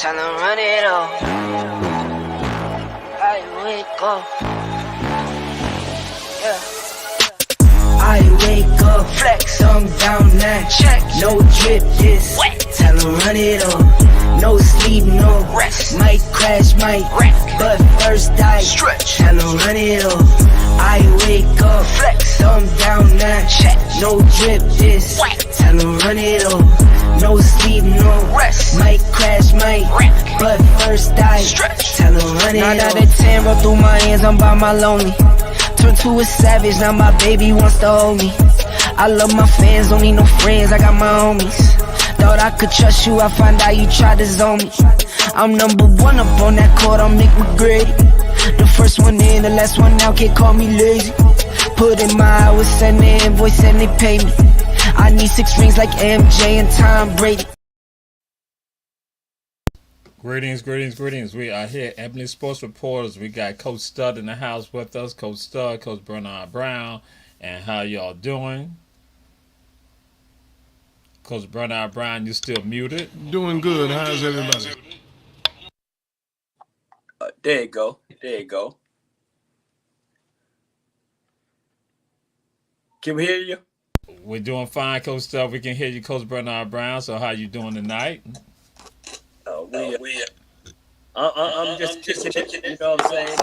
Tell them run it up. I wake up. Yeah. I wake up, flex, thumb down now. Check, no drip, this. Wet. Tell them run it up. No sleep, no rest. Might crash, might wreck. But first I stretch. Tell them run it up. I wake up, flex, thumb down now. Check, no drip, this. Wet. Tell them run it up. No sleep, no rest. Might crash, might wreck. But first I stretch. Tell them run it up. 9 out of 10 roll through my hands, I'm by my lonely. Turned to a savage, now my baby wants to hold me. I love my fans, don't need no friends, I got my homies. Thought I could trust you, I find out you tried to zone me. I'm number one up on that court, I'm Nick McGrady. The first one in, the last one out, can't call me lazy. Put in my hours, send the invoice and they pay me. I need 6 rings like MJ and Tom Brady. Greetings, greetings, greetings. We are here, Ebony Sports Reporters. We got Coach Stud in the house with us. Coach Stud, Coach Bernard Brown. And how y'all doing? Coach Bernard Brown, you still muted? Doing good. How's everybody? There you go. There you go. Can we hear you? We're doing fine, Coach Stud. We can hear you, Coach Bernard Brown. So how you doing tonight? I'm just kicking it, you know what I'm saying?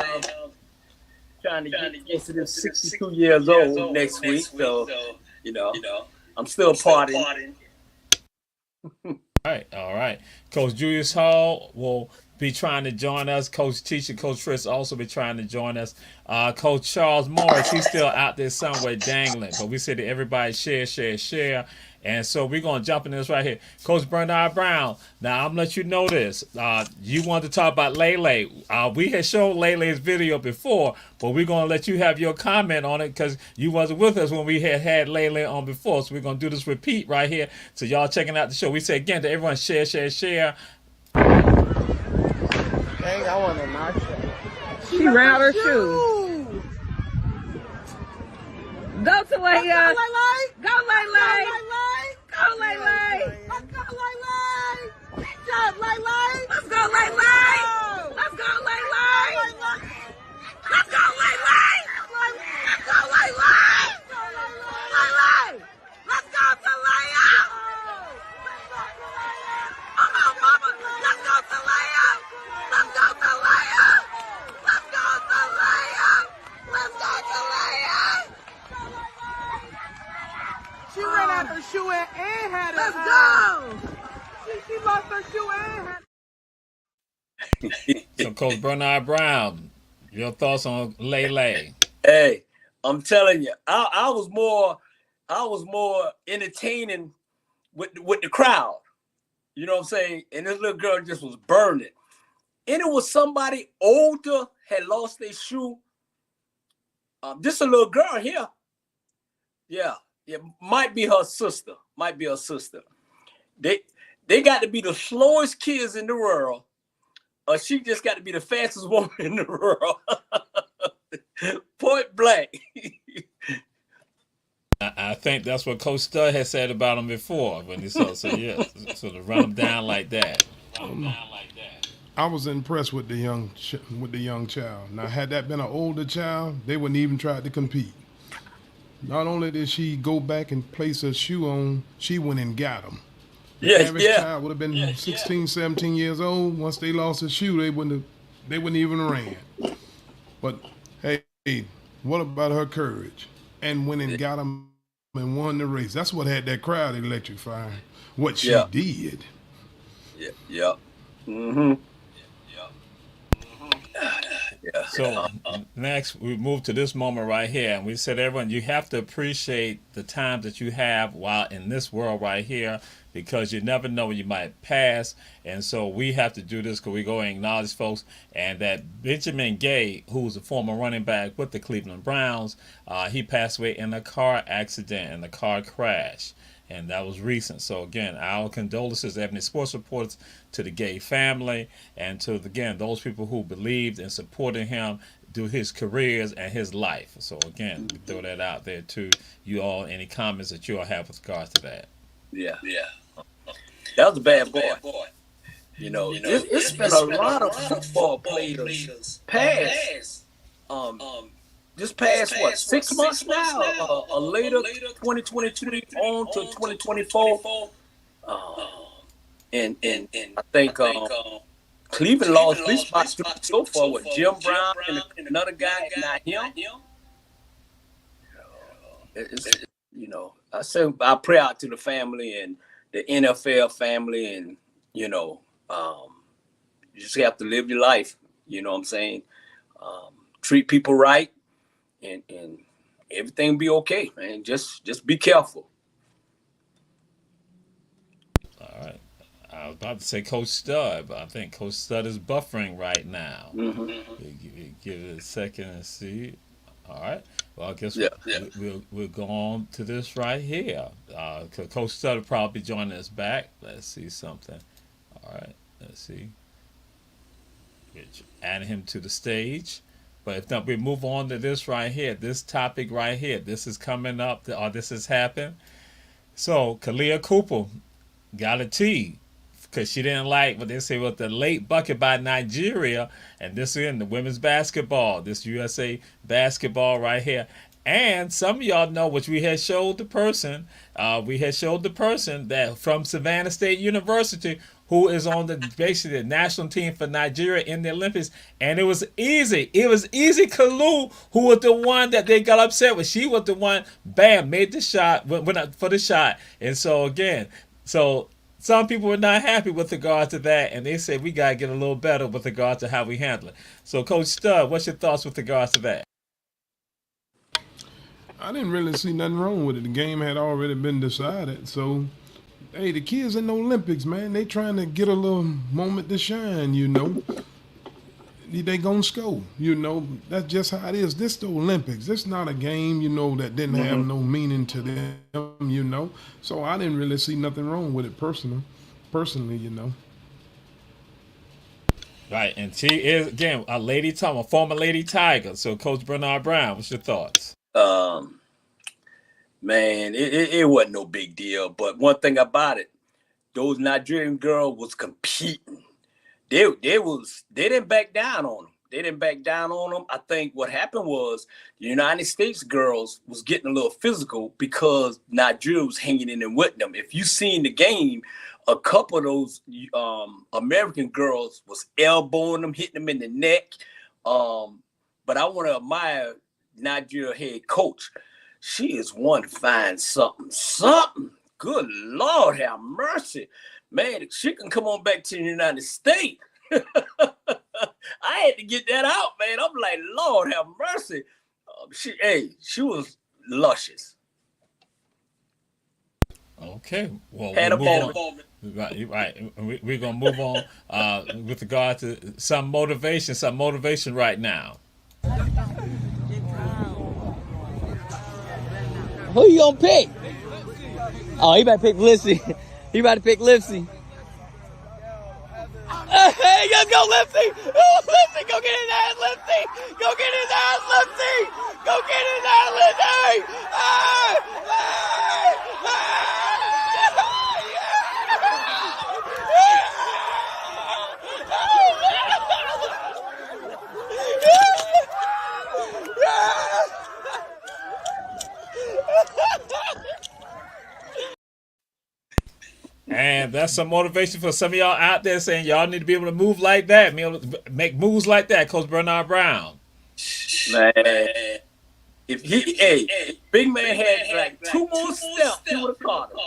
Trying to get close to this 62 years old next week, so, you know, I'm still partying. All right. Coach Julius Hall will be trying to join us. Coach Teacher, Coach Fritz also be trying to join us. Coach Charles Morris, he's still out there somewhere dangling. But we said to everybody share. And so we're going to jump in this right here. Coach Bernard Brown, now I'm going to let you know this. You want to talk about Lele. We had showed Lele's video before, but we're going to let you have your comment on it because you wasn't with us when we had Lele on before. So we're going to do this repeat right here. So y'all checking out the show. We say again to everyone, share. Dang, I want to knock her. She ran out her shoe. Go to Leia. Go Lele. Go Lele. Let's go Lele. Jump Lele. Let's go Lele. Let's go Lele. Let's go Lele. Let's go Lele. Lele. Let's go to Leia. Come on, mama. Let's go to Leia. Let's go to Leia. Let's go to Leia. Let's go to Leia. She ran out her shoe and had it. Let's go. She lost her shoe and had it. So, Coach Bernard Brown, your thoughts on Lele? Hey, I'm telling you, I was more entertaining with the crowd. You know what I'm saying? And this little girl just was burning. And it was somebody older had lost their shoe. Just a little girl here. Yeah, might be her sister. They got to be the slowest kids in the world. She just got to be the fastest woman in the world. Point blank. I think that's what Coach Stud had said about him before when he saw. So yeah, so to run him down like that. I was impressed with the young child. Now, had that been an older child, they wouldn't even try to compete. Not only did she go back and place her shoe on, she went and got them. The average child would have been 16, 17 years old. Once they lost a shoe, they wouldn't even ran. But hey, what about her courage? And went and got them and won the race. That's what had that crowd electrified. What she did. Yeah. Mm-hmm. So next we move to this moment right here, and we said, everyone, you have to appreciate the time that you have while in this world right here, because you never know when you might pass. And so we have to do this because we go and acknowledge folks. And that Benjamin Gay, who's a former running back with the Cleveland Browns, he passed away in a car accident, in a car crash. And that was recent. So again, our condolences, Ebony Sports Reports, to the Gay family and to, again, those people who believed and supported him through his careers and his life. So again, we throw that out there to you all. Any comments that you all have with regards to that? Yeah. That was a bad boy. It's been a lot of football players past. Um, this past what 6 months now, a later 2023 on to 2024, and I think Cleveland lost at least about 3 so far with Jim Brown and another guy, not him. It's, I say I pray out to the family and the NFL family, and you just have to live your life. You know what I'm saying? Treat people right, and everything will be okay, man. Just be careful. All right. I was about to say Coach Stud, but I think Coach Stud is buffering right now. Give it a second and see. All right. Well, I guess we'll go on to this right here. Coach Stud will probably be joining us back. Let's see something. All right. Let's see. Add him to the stage. But if not, we move on to this right here. This topic right here. This is coming up, or this has happened. So, Kalia Cooper got a T because she didn't like what they say was the late bucket by Nigeria. And this is in the women's basketball, this USA basketball right here. And some of y'all know, which we had showed the person that from Savannah State University, who is on the basically the national team for Nigeria in the Olympics. And it was easy. It was easy. Kalu, who was the one that they got upset with. She was the one, bam, made the shot, went up for the shot. And so again, some people were not happy with regard to that, and they said we got to get a little better with regard to how we handle it. So, Coach Stud, what's your thoughts with regards to that? I didn't really see nothing wrong with it. The game had already been decided. So, hey, the kids in the Olympics, man, they trying to get a little moment to shine, They gonna score, That's just how it is. This the Olympics. This not a game, that didn't have no meaning to them, So I didn't really see nothing wrong with it personally, Right, and she is, again, a former Lady Tiger. So, Coach Bernard Brown, what's your thoughts? Man, it wasn't no big deal. But one thing about it, those Nigerian girls was competing. They didn't back down on them. I think what happened was the United States girls was getting a little physical because Nigeria was hanging in there with them. If you seen the game, a couple of those American girls was elbowing them, hitting them in the neck. But I want to admire Nigeria head coach. She is one to find something. Good Lord, have mercy. Man, she can come on back to the United States. I had to get that out, man. I'm like, Lord, have mercy. She was luscious. Okay. Well, had a moment. Right. We're going to move on with regard to some motivation right now. Who you gonna pick? Oh, he about to pick Lipsy. He about to pick Lipsy. Hey, let's go, Lipsy! Oh, Lipsy, go get his ass, Lipsy! Go get his ass, Lipsy! Go get his ass, Lipsy! And that's some motivation for some of y'all out there saying y'all need to be able to move like that, make moves like that, Coach Bernard Brown. Man, if Big Man had like 2 more steps, he would have caught him.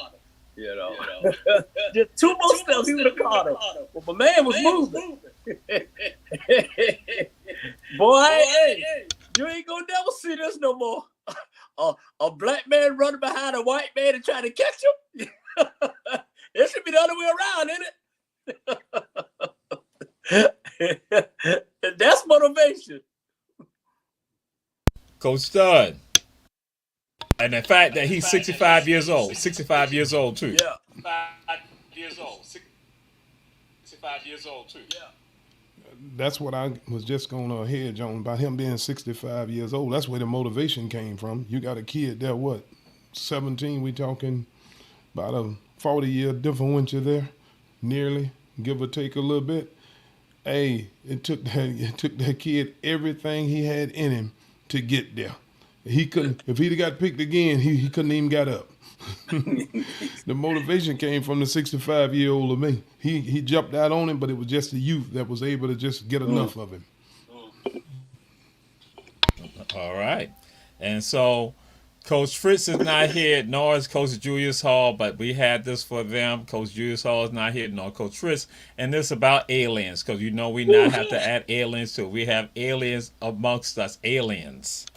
Just 2 more steps, he would have caught him. But my man was moving. Boy, you ain't gonna never see this no more. A black man running behind a white man and trying to catch him. It should be the other way around, isn't it? That's motivation. Coach Stud. And the fact that he's 65 years old. 65 years old, too. Yeah. 65 years old, too. Yeah. That's what I was just going to hedge on about him being 65 years old. That's where the motivation came from. You got a kid there, 17, we talking about a 40-year difference there, nearly give or take a little bit. Hey, it took that kid everything he had in him to get there. He couldn't. If he'd got picked again, he couldn't even got up. The motivation came from the 65-year-old of me. He jumped out on him, but it was just the youth that was able to just get enough of him. All right. And so Coach Fritz is not here, nor is Coach Julius Hall, but we had this for them. Coach Julius Hall is not here, nor Coach Fritz. And this is about aliens, because we now have to add aliens to it. We have aliens amongst us, aliens.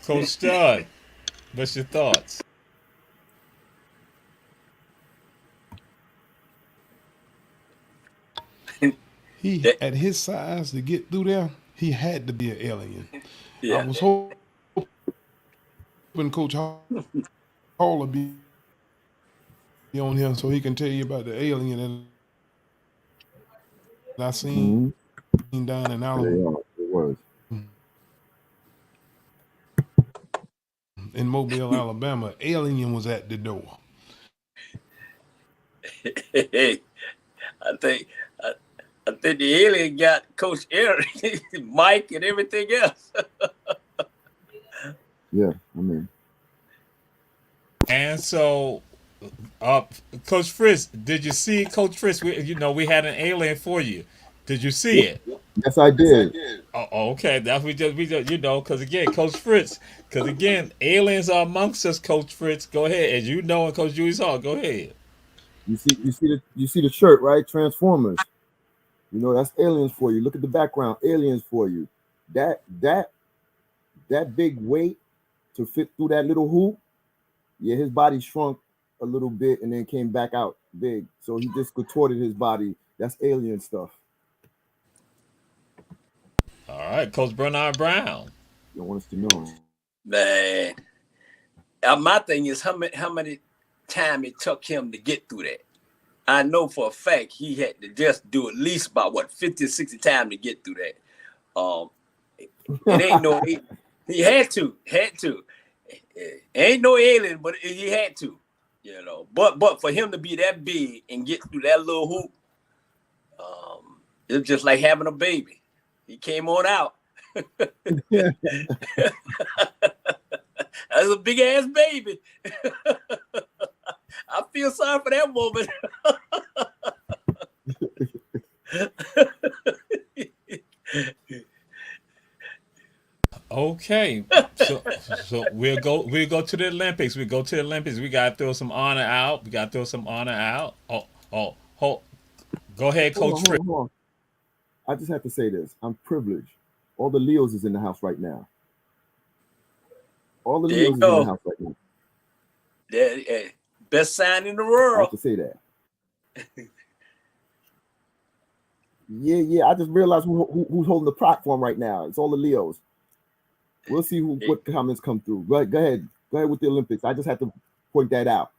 Coach Stud, what's your thoughts? He, at his size, to get through there, he had to be an alien. Yeah. I was hoping Coach Hall would be on here so he can tell you about the alien that I seen down in Alabama. It was. In Mobile, Alabama. Alien was at the door. Hey, I think the alien got Coach Eric, Mike, and everything else. Yeah, I mean. And so, Coach Fritz, did you see Coach Fritz? We had an alien for you. Did you see it? Yes, I did. Oh, okay. That's we just because again, Coach Fritz, because again, aliens are amongst us. Coach Fritz, go ahead. As you know, and Coach Julius Hall, go ahead. You see the shirt, right? Transformers. That's aliens for you. Look at the background, aliens for you. That big weight to fit through that little hoop. Yeah, his body shrunk a little bit and then came back out big. So he just contorted his body. That's alien stuff. All right, Coach Bernard Brown. You want us to know, Man, my thing is how many time it took him to get through that. I know for a fact he had to just do at least about 50 or 60 times to get through that. It ain't no he had to. Ain't no alien, but he had to, But for him to be that big and get through that little hoop, it's just like having a baby. He came on out. That's a big ass baby. I feel sorry for that woman. Okay, so we'll go to the Olympics. We go to the Olympics. We gotta throw some honor out. Oh, go ahead, Coach Fritz. Hold on. I just have to say this. I'm privileged. All the Leos is in the house right now. All the Leos is in the house right now. Best sign in the world. I have to say that. Yeah. I just realized who's holding the platform right now. It's all the Leos. We'll see what comments come through. Go ahead with the Olympics. I just have to point that out.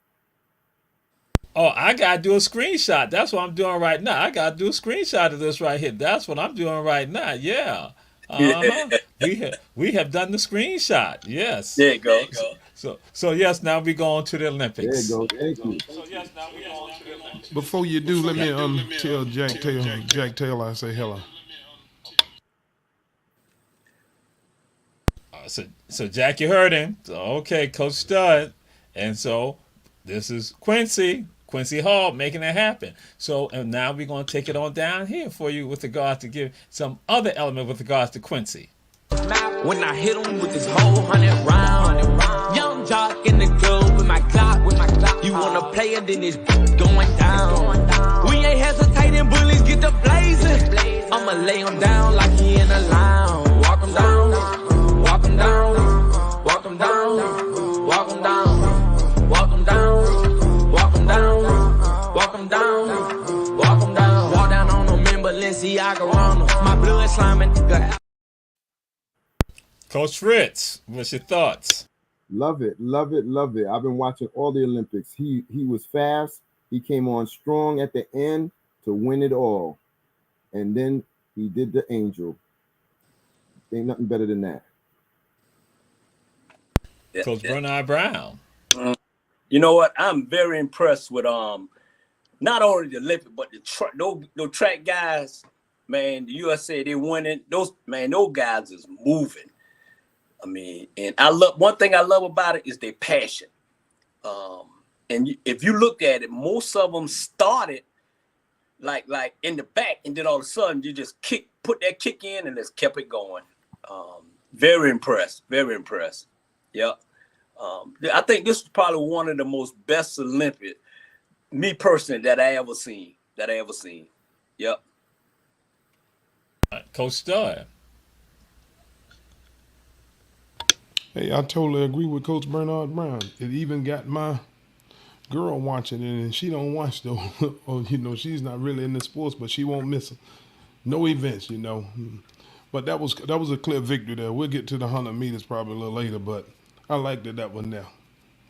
Oh, I gotta do a screenshot. That's what I'm doing right now. I gotta do a screenshot of this right here. That's what I'm doing right now. Yeah. We have done the screenshot. Yes. There you go. So yes, now we go on to the Olympics. There you go. Thank you. So yes, now we go on to the Olympics. Before you do, let me tell Jack Taylor I say hello. So Jack, you heard him. So, okay, Coach Stud. And so this is Quincy Hall making it happen. So and now we're going to take it on down here for you with regards to give some other element with regards to Quincy. When I hit him with this whole 100 round, young jock in the club with my clock. You wanna play it, then it's going down. We ain't hesitating. them bullies get the blazing. I'ma lay him down like he in a lounge. Walk him down, walk him down, walk him down, walk him down, walk him down, walk him down, walk him down, walk him down. Walk down on them in Balenciaga on them. My blood sliming, nigga. Coach Fritz, what's your thoughts? Love it, love it, love it. I've been watching all the Olympics. He was fast. He came on strong at the end to win it all. And then he did the angel. Ain't nothing better than that. Coach Bernard Brown. You know what? I'm very impressed with not only the Olympic, but those track guys, man, the USA, they winning. Those guys is moving. I mean, and one thing I love about it is their passion. And if you look at it, most of them started like in the back, and then all of a sudden you just put that kick in and just kept it going. Very impressed. Very impressed. Yep. I think this is probably one of the most best Olympic, me personally, that I ever seen. Yep. Coach Stud. Hey, I totally agree with Coach Bernard Brown. It even got my girl watching it, and she don't watch though. Or she's not really in the sports, but she won't miss no events. But that was a clear victory there. We'll get to the 100 meters probably a little later, but I liked that one there.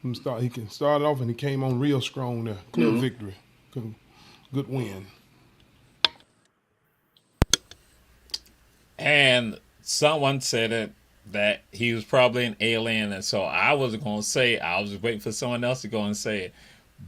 He can start off, and he came on real strong there. Clear victory, good win. And someone said it, that he was probably an alien, and so I wasn't going to say it. I was just waiting for someone else to go and say it.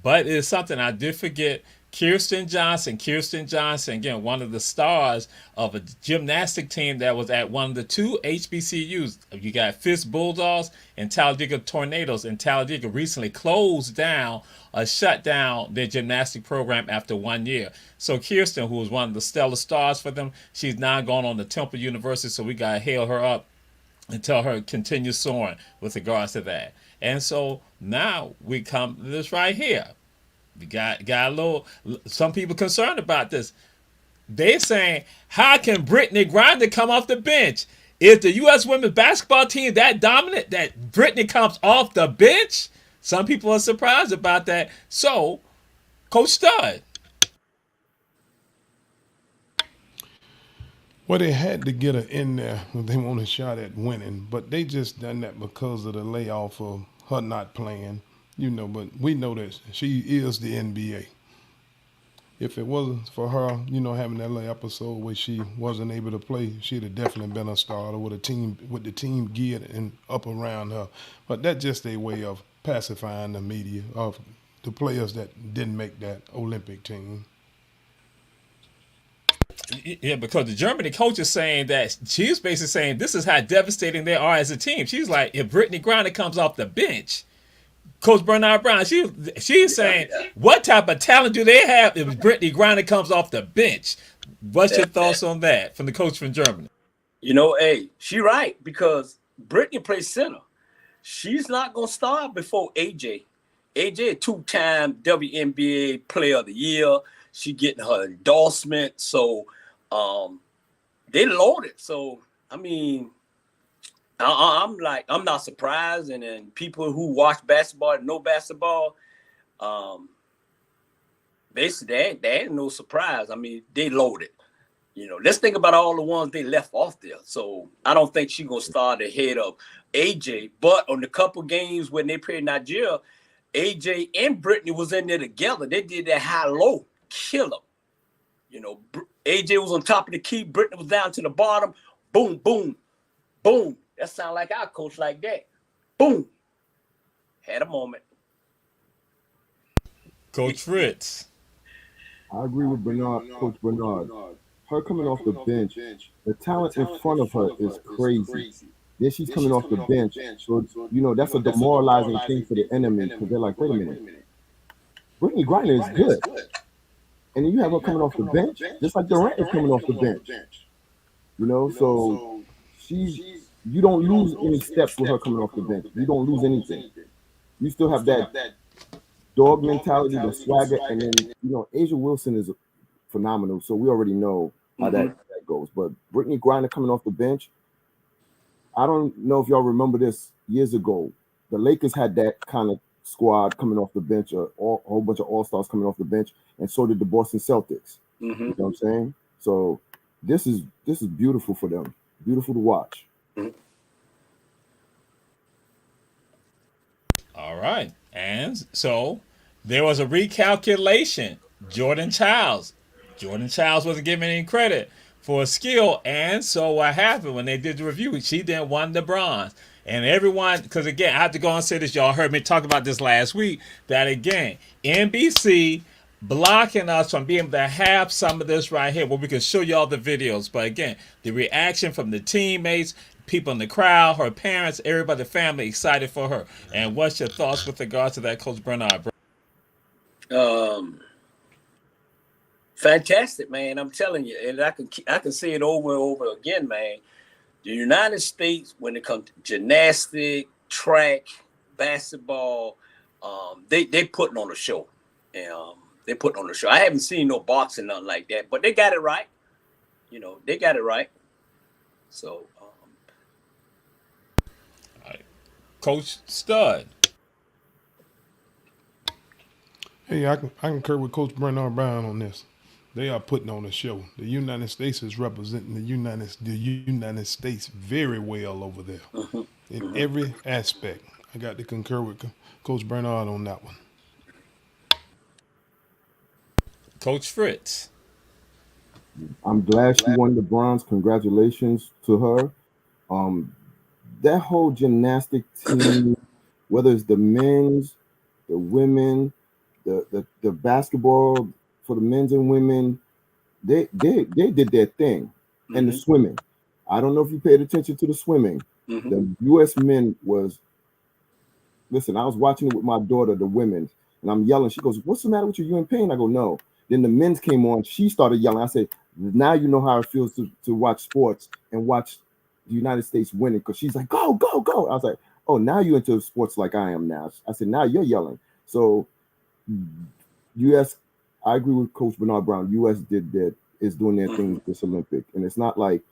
But it's something I did forget. Kirsten Johnson, again, one of the stars of a gymnastic team that was at one of the two HBCUs. You got Fisk Bulldogs and Talladega Tornadoes, and Talladega recently closed down or shut down their gymnastic program after 1 year. So Kirsten, who was one of the stellar stars for them, she's now gone on to Temple University, so we got to hail her up and tell her to continue soaring with regards to that. And so now we come to this right here. We got some people concerned about this. They're saying, how can Brittany Griner come off the bench? Is the U.S. women's basketball team that dominant that Brittany comes off the bench? Some people are surprised about that. So, Coach Stud. Well, they had to get her in there when they want a shot at winning, but they just done that because of the layoff of her not playing, but we know that she is the NBA. If it wasn't for her, having that little episode where she wasn't able to play, she'd have definitely been a starter with the team geared and up around her. But that's just a way of pacifying the media of the players that didn't make that Olympic team. Yeah, because the Germany coach is saying that she's basically saying this is how devastating they are as a team. She's like, if Brittany Griner comes off the bench, Coach Bernard Brown, she's saying, what type of talent do they have if Brittany Griner comes off the bench? What's your thoughts on that from the coach from Germany? Hey, she right, because Brittany plays center. She's not going to start before AJ. AJ, a two-time WNBA Player of the Year. She getting her endorsement. So they loaded. So, I mean, I'm not surprised. And then people who watch basketball and know basketball, basically, they ain't no surprise. I mean, they loaded. Let's think about all the ones they left off there. So I don't think she's going to start ahead of AJ. But on the couple games when they played Nigeria, AJ and Brittany was in there together. They did that high-low. Kill him. AJ was on top of the key. Brittany was down to the bottom. Boom, boom, boom. That sound like our coach like that. Boom. Had a moment. Coach Fritz. I agree with Coach Bernard. Her coming off the bench, the talent in front of her is crazy. Then she's coming off the bench. So, that's a demoralizing thing for the enemy because they're like, wait a minute. Brittany Griner is good. And then you have her coming off the bench, just like Durant is coming off the bench. So you don't lose any steps with her coming off the bench. You don't lose anything. You still have that dog mentality, the swagger, and then Asia Wilson is phenomenal. So we already know how that goes. But Brittany Griner coming off the bench, I don't know if y'all remember this years ago. The Lakers had that kind of squad coming off the bench, a whole bunch of all-stars coming off the bench, and so did the Boston Celtics. You know what I'm saying? So this is beautiful for them. Beautiful to watch. All right. And so there was a recalculation. Jordan Childs wasn't given any credit for skill. And so what happened when they did the review, she then won the bronze. And everyone, because again, I have to go and say this, y'all heard me talk about this last week, that again, NBC blocking us from being able to have some of this right here where we can show y'all the videos. But again, the reaction from the teammates, people in the crowd, her parents, everybody, the family excited for her. And what's your thoughts with regards to that, Coach Bernard? Fantastic, man. I'm telling you, and I can see it over and over again, man. The United States, when it comes to gymnastics, track, basketball, they putting on a show. They putting on a show. I haven't seen no boxing, nothing like that, but they got it right. You know, they got it right. So, all right. Coach Stud. Hey, I concur with Coach Bernard Brown on this. They are putting on a show. The United States is representing the United States very well over there in every aspect. I got to concur with Coach Bernard on that one. Coach Fritz. I'm glad she won the bronze. Congratulations to her. That whole gymnastic team, whether it's the men's, the women, the basketball for the men's and women, they did their thing. And the swimming. I don't know if you paid attention to the swimming. The U.S. men was, listen, I was watching it with my daughter, the women, and I'm yelling. She goes, "What's the matter with you? You in pain?" I go, "No." Then the men's came on. She started yelling. I said, "Now you know how it feels to watch sports and watch the United States winning." Because she's like, "Go, go, go." I was like, "Oh, now you're into sports like I am now." I said, "Now you're yelling." So U.S., I agree with Coach Bernard Brown. U.S. is doing their thing with this Olympic. And it's not like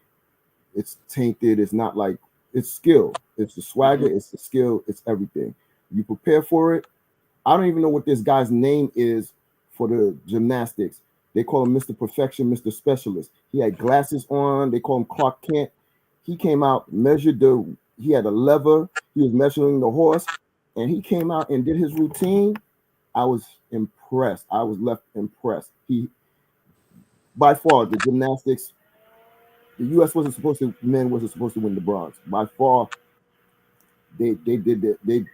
it's tainted. It's not like it's skill. It's the swagger. It's the skill. It's everything. You prepare for it. I don't even know what this guy's name is for the gymnastics. They call him Mr. Perfection, Mr. Specialist. He had glasses on. They call him Clark Kent. He came out, he had a lever. He was measuring the horse. And he came out and did his routine. I was impressed. I was left impressed. By far, the gymnastics, the U.S. men wasn't supposed to win the bronze. By far, they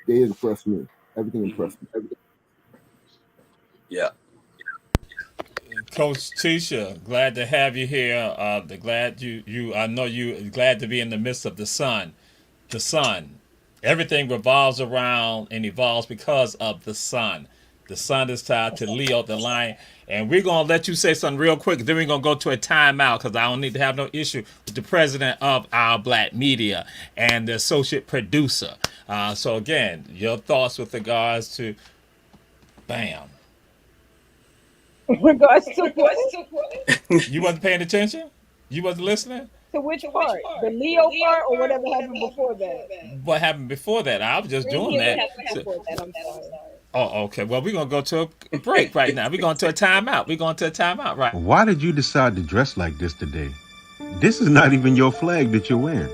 impressed me. Everything impressed me. Everything. Yeah. Coach Tisha, glad to have you here. Glad I know you glad to be in the midst of the sun. The sun. Everything revolves around and evolves because of the sun. The sun is tied to Leo, the lion. And we're going to let you say something real quick. Then we're going to go to a timeout because I don't need to have no issue with the president of Our Black Media and the associate producer. So, again, your thoughts with regards to Bam. In regards to what? You wasn't paying attention? You wasn't listening? To which part? The Leo part or whatever happened before that? What happened before that? I was just doing that. I'm sorry. Oh, okay. Well, we're going to go to a break right now. We're going to a timeout. Right. Why did you decide to dress like this today? This is not even your flag that you're wearing.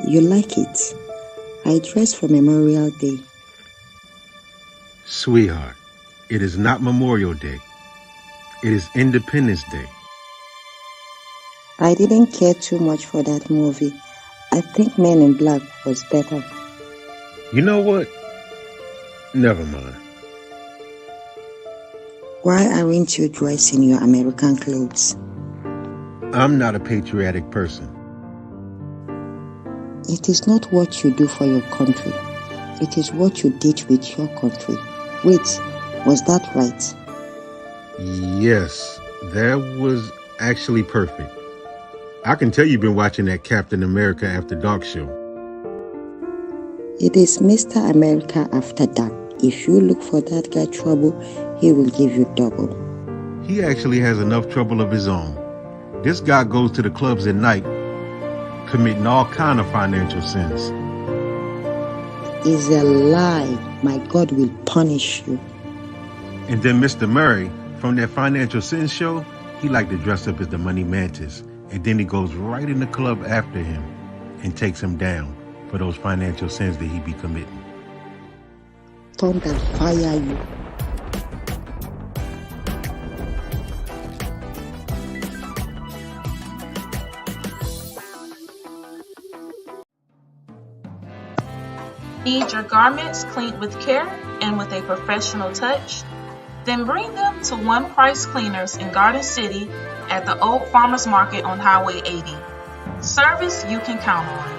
You like it? I dressed for Memorial Day. Sweetheart, it is not Memorial Day. It is Independence Day. I didn't care too much for that movie. I think Men in Black was better. You know what? Never mind. Why aren't you dressed in your American clothes? I'm not a patriotic person. It is not what you do for your country. It is what you did with your country. Wait, was that right? Yes, that was actually perfect. I can tell you've been watching that Captain America After Dark show. It is Mr. America After Dark. If you look for that guy trouble, he will give you double. he actually has enough trouble of his own. This guy goes to the clubs at night, committing all kind of financial sins. Is a lie. My God will punish you. And then Mr. Murray, from that financial sins show, he liked to dress up as the money mantis. And then he goes right in the club after him and takes him down for those financial sins that he be committing. Thunder fire you. Need your garments cleaned with care and with a professional touch? Then bring them to One Price Cleaners in Garden City at the Old Farmers Market on Highway 80. Service you can count on.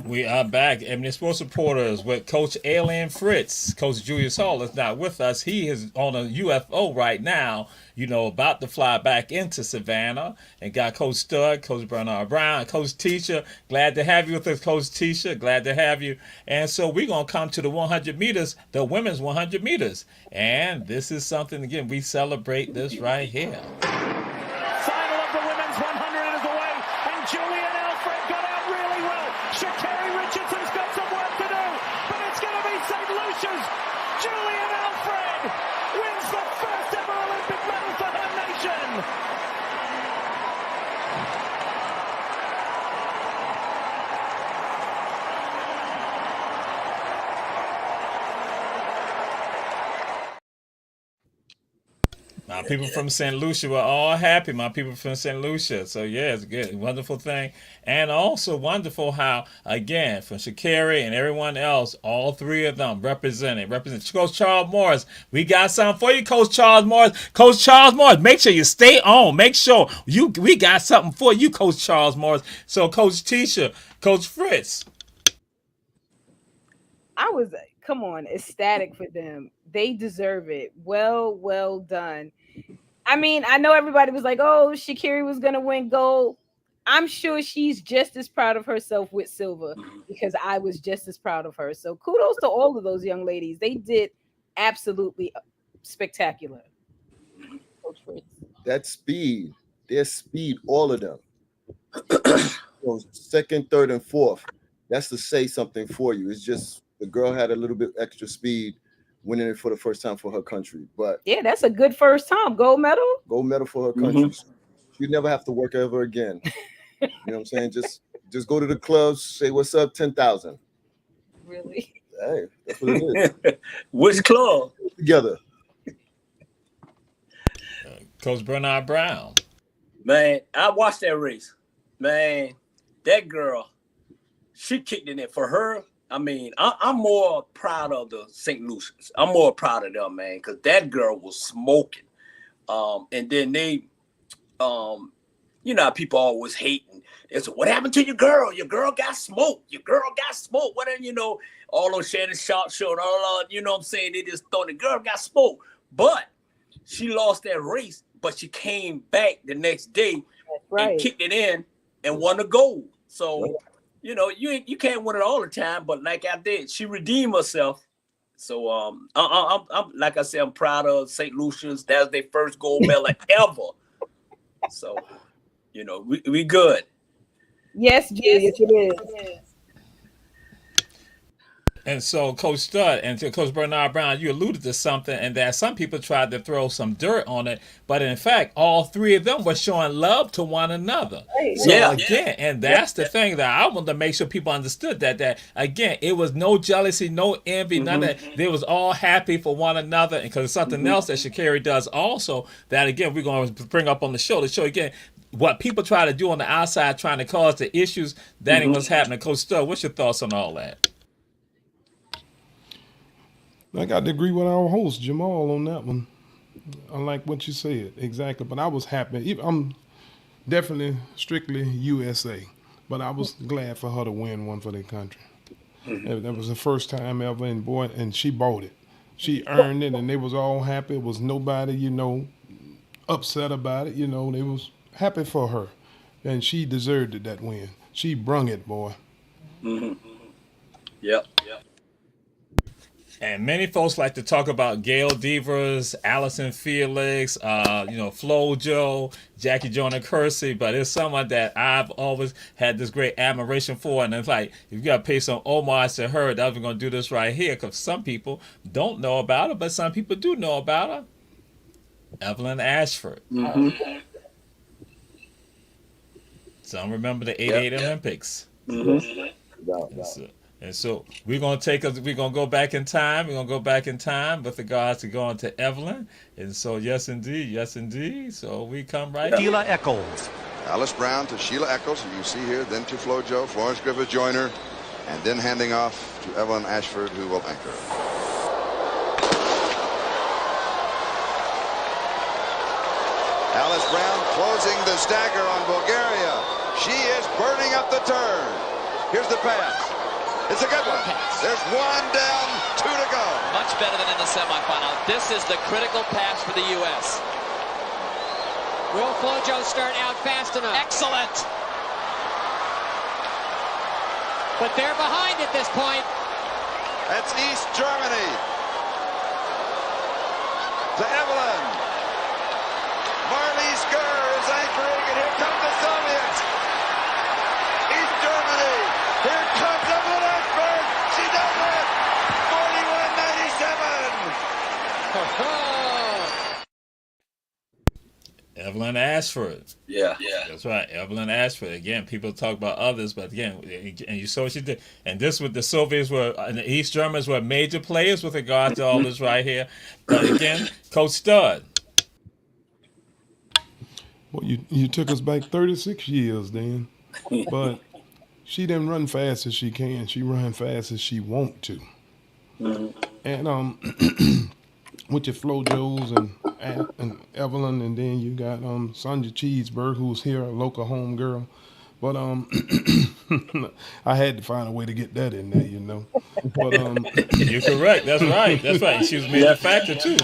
We are back, Ebony Sports Reporters, with Coach Alien Fritz. Coach Julius Hall is not with us. He is on a UFO right now, about to fly back into Savannah. And got Coach Stud, Coach Bernard Brown, Coach Tisha. Glad to have you with us, Coach Tisha. Glad to have you. And so we're going to come to the 100 meters, the women's 100 meters. And this is something, again, we celebrate this right here. Final of the women's 100 is away, and Julian Alfred got out really well. Sha'Carri Richardson's got some work to do, but it's going to be St. Lucia's. Julian Alfred wins the first ever Olympic medal for her nation. My people from St. Lucia were all happy. My people from St. Lucia. So, yeah, it's good. Wonderful thing. And also wonderful how, again, from Sha'Carri and everyone else, all three of them representing. Coach Charles Morris, we got something for you, Coach Charles Morris. Coach Charles Morris, make sure you stay on. Make sure we got something for you, Coach Charles Morris. So, Coach Tisha, Coach Fritz. I was, come on, ecstatic for them. They deserve it. Well done. I mean, I know everybody was like, oh, Sha'Carri was going to win gold. I'm sure she's just as proud of herself with silver because I was just as proud of her. So kudos to all of those young ladies. They did absolutely spectacular. That speed, their speed, all of them. Second, third, and fourth. That's to say something for you. It's just the girl had a little bit extra speed, winning it for the first time for her country. But yeah, that's a good first time. Gold medal for her country. She'd never have to work ever again. You know what I'm saying? Just go to the clubs, say what's up, 10,000. Really? Hey, that's what it is. Which club? Together. Coach Bernard Brown. Man, I watched that race. Man, that girl, she kicked in it for her. I mean, I'm more proud of the St. Lucians. I'm more proud of them, man, because that girl was smoking. And then they, how people always hating. They say, what happened to your girl? Your girl got smoked. Your girl got smoked. Whatever, all on Shannon Sharp show and all, you know what I'm saying? They just thought the girl got smoked. But she lost that race, but she came back the next day and kicked it in and won the gold. So, you can't win it all the time, but like I did, she redeemed herself. So I'm like I said, I'm proud of St. Lucia's. That's their first gold medal ever. So, we good. Yes, Julius, it is. And so, Coach Stud and to Coach Bernard Brown, you alluded to something, and that some people tried to throw some dirt on it, but in fact, all three of them were showing love to one another. Right. So again, and that's the thing that I want to make sure people understood that again, it was no jealousy, no envy, none of that. They was all happy for one another, and because it's something else that Sha'Carri does also. That again, we're going to bring up on the show to show again. What people try to do on the outside, trying to cause the issues, that ain't what's happening. Coach Stud, what's your thoughts on all that? I got to agree with our host, Jamal, on that one. I like what you said, exactly. But I was happy. I'm definitely strictly USA. But I was glad for her to win one for the country. That was the first time ever, and boy, and she bought it. She earned it, and they was all happy. It was nobody, upset about it. They was happy for her, and she deserved it, that win. She brung it, boy. Yep. And many folks like to talk about Gail Devers, Allison Felix, FloJo, Jackie Jonah Kersey, but it's someone that I've always had this great admiration for. And it's like, if you got to pay some homage to her, that we're going to do this right here, because some people don't know about her, but some people do know about her. Evelyn Ashford. Some remember the '88 Olympics. And so we're gonna go back in time. We're gonna go back in time with regards to going to Evelyn. And so yes indeed. So we come right here. Sheila Eccles. Alice Brown to Sheila Eccles, who you see here, then to FloJo, Florence Griffith Joyner, and then handing off to Evelyn Ashford, who will anchor. Alice Brown closing the stagger on Bulgaria. She is burning up the turn. Here's the pass. It's a good one. There's one down, two to go. Much better than in the semifinal. This is the critical pass for the U.S. Will FloJo start out fast enough? Excellent. But they're behind at this point. That's East Germany. To Evelyn. Marlies Gurr is anchoring, and here comes the Soviets. East Germany. Here comes Evelyn Ashford. She does it. 41-97. Evelyn Ashford. Yeah. That's right. Evelyn Ashford. Again, people talk about others, but again, and you saw what she did. And this with the Soviets and the East Germans were major players with regard to all this right here. But again, Coach Stud. Well, you took us back 36 years, Dan. But she didn't run fast as she can. She run fast as she want to. And with your FloJos and Evelyn, and then you got Sonja Cheeseburg, who's here, a local home girl. But I had to find a way to get that in there, But you're correct. That's right. She was a major factor too.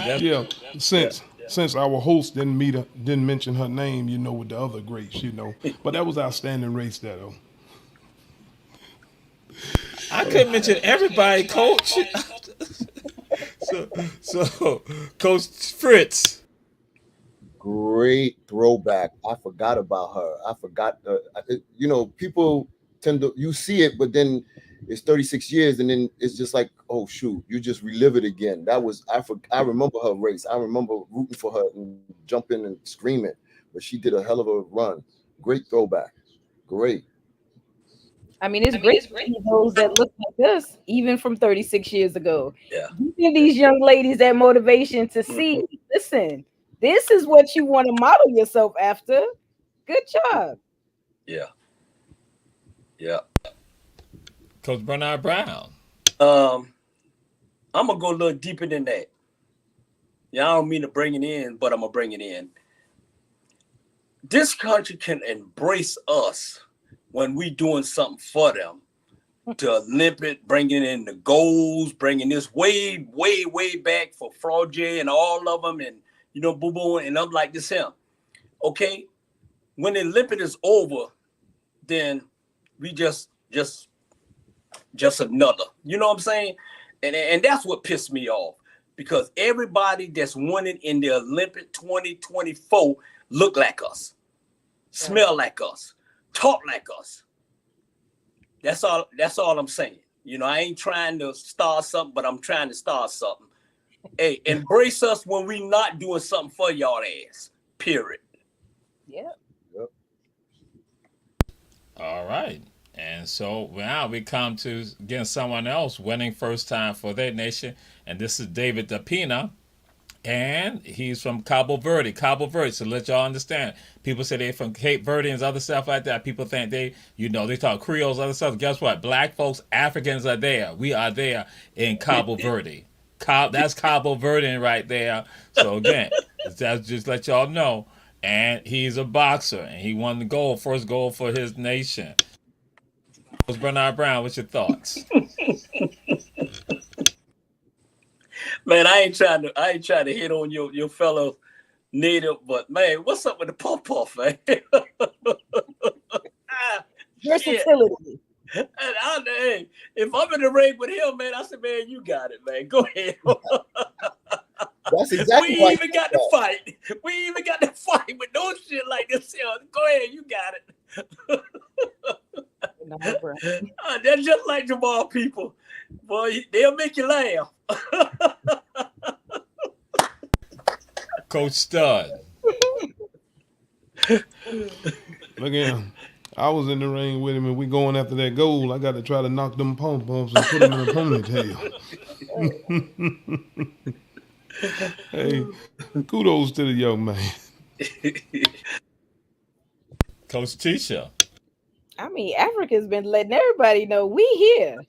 Since our host didn't mention her name, with the other greats, But that was outstanding race there, though. I couldn't mention everybody, Coach. so Coach Fritz. Great throwback. I forgot about her. I forgot. People tend to, you see it, but then it's 36 years, and then it's just like, oh shoot, you just relive it again. I remember her race. I remember rooting for her and jumping and screaming. But she did a hell of a run. Great throwback. Great. I mean, it's great to see those that look like us, even from 36 years ago. Yeah. You give these young ladies that motivation to see, listen, this is what you want to model yourself after. Good job. Yeah. Coach Bernard Brown. I'm gonna go a little deeper than that. Yeah, I don't mean to bring it in, but I'm gonna bring it in. This country can embrace us when we doing something for them. To Olympic, bringing in the goals, bringing this way, way, way back for FloJo and all of them, and boo boo, and I'm like this him. Okay, when the Olympic is over, then we just another. You know what I'm saying? And that's what pissed me off, because everybody that's winning in the Olympic 2024 look like us, smell like us, talk like us. That's all I'm saying. I ain't trying to start something, but I'm trying to start something. Hey, embrace us when we not doing something for y'all ass. Period. Yep. All right. And so now we come to, again, someone else winning first time for their nation. And this is David Dapina. And he's from Cabo Verde. So let y'all understand. People say they're from Cape Verde and other stuff like that. People think they talk Creoles, other stuff. Guess what? Black folks, Africans are there. We are there in Cabo Verde. That's Cabo Verde right there. So again, that's just let y'all know. And he's a boxer, and he won the first gold for his nation. Bernard Brown, what's your thoughts? Man, I ain't trying to hit on your fellow native, but man, what's up with the puff, man? Versatility. And hey, if I'm in the ring with him, man, I said, man, you got it, man. Go ahead. That's exactly why We even got to fight. We even got to fight with no shit like this. Go ahead, you got it. They're just like Jamal people. Boy, they'll make you laugh. Coach Stud. Look at him. I was in the ring with him, and we going after that goal. I got to try to knock them pom-poms and put them in a ponytail. Hey, kudos to the young man. Coach Tisha. I mean, Africa's been letting everybody know we here.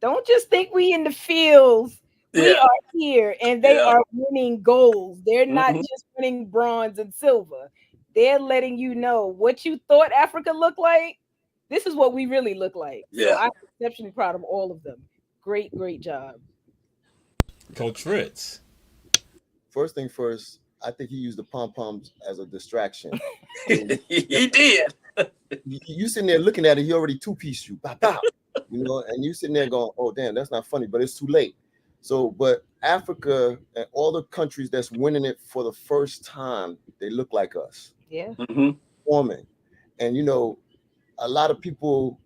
Don't just think we in the fields. We are here, and they are winning goals. They're not just winning bronze and silver. They're letting you know what you thought Africa looked like. This is what we really look like. So I'm exceptionally proud of all of them. Great, great job. Coach Fritz. First thing first, I think he used the pom-poms as a distraction. He did. You sitting there looking at it, he already two-pieced you. Bow, bow. You know, and you sitting there going, oh, damn, that's not funny, but it's too late. So, but Africa and all the countries that's winning it for the first time, they look like us. Yeah. Performing. And, you know, a lot of people,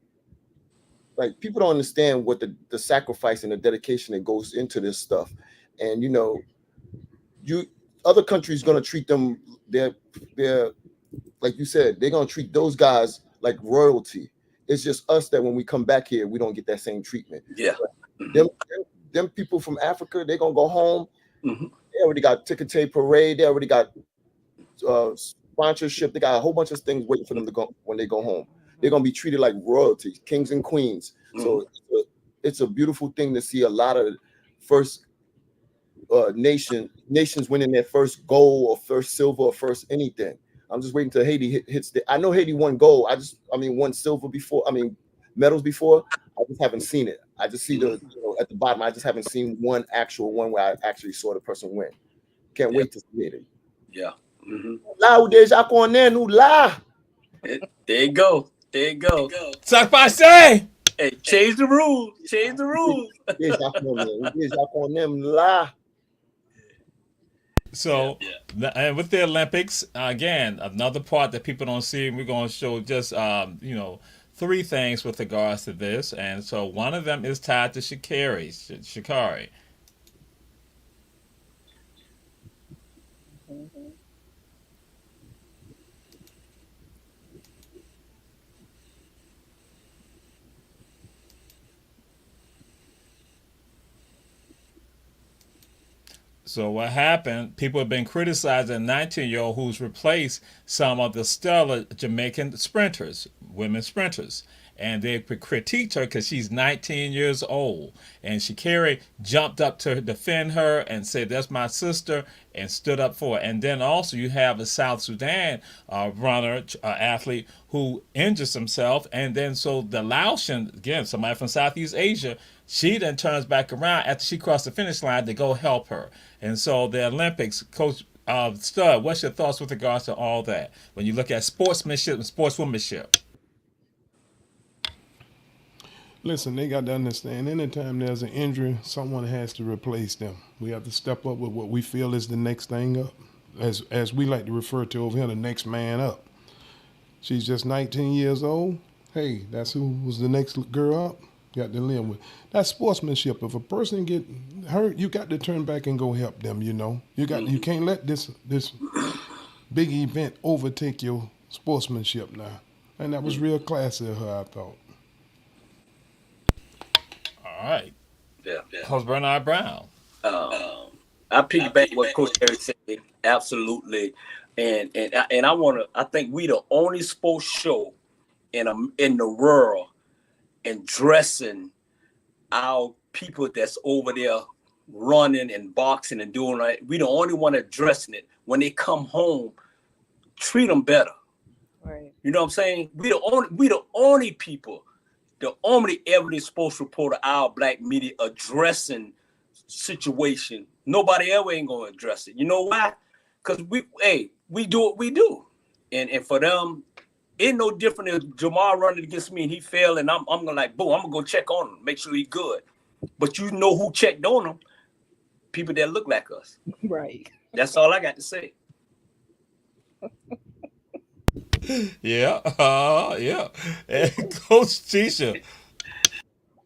like, people don't understand what the sacrifice and the dedication that goes into this stuff. And, you know, other countries going to treat them, they're like you said, they're going to treat those guys like royalty. It's just us that when we come back here, we don't get that same treatment. Yeah. Them people from Africa, they're going to go home. They already got ticket tape parade. They already got sponsorship. They got a whole bunch of things waiting for them to go when they go home. They're going to be treated like royalty, kings and queens. So it's a beautiful thing to see a lot of first nations winning their first gold or first silver or first anything. I'm just waiting till Haiti hits the. I know Haiti won gold. Won silver before. Medals before. I just haven't seen it. I just see the at the bottom. I just haven't seen one actual one where I actually saw the person win. Can't wait to see it. Yeah. Lá déjà connais-nous lá. There you go. There you go. Talk by say. Hey, change the rules. Change the rules. Déjà connais-nous lá. So, and with the Olympics, again, another part that people don't see, we're going to show just, three things with regards to this. And so one of them is tied to Sha'Carri. So what happened, people have been criticizing a 19-year-old who's replaced some of the stellar Jamaican sprinters, women sprinters. And they critiqued her because she's 19 years old. And Sha'Carri jumped up to defend her and said, that's my sister, and stood up for her. And then also you have a South Sudan runner, athlete, who injures himself. And then so the Laotian, again, somebody from Southeast Asia, she then turns back around after she crossed the finish line to go help her. And so the Olympics, Coach Stud, what's your thoughts with regards to all that when you look at sportsmanship and sportswomanship? Listen, they got to understand, anytime there's an injury, someone has to replace them. We have to step up with what we feel is the next thing up. As we like to refer to over here, the next man up. She's just 19 years old. Hey, that's who was the next girl up. Got to live with. That's sportsmanship. If a person get hurt, you got to turn back and go help them, you know. You can't let this big event overtake your sportsmanship now. And that was real classy of her, I thought. All right. Yeah. Coach Bernard Brown. I piggyback what Coach Terry said. Absolutely. And I think we the only sports show in the world and dressing our people that's over there running and boxing and doing that. We the only one addressing it. When they come home, treat them better. Right. You know what I'm saying? We the only people the only Ebony sports reporter, our black media addressing situation. Nobody ever ain't gonna address it. You know why? Because we do what we do, and for them, it's no different if Jamal running against me and he failed, and I'm gonna like, boom, I'm gonna go check on him, make sure he's good. But you know who checked on him? People that look like us. Right. That's all I got to say. Yeah. Yeah. And Coach Tisha.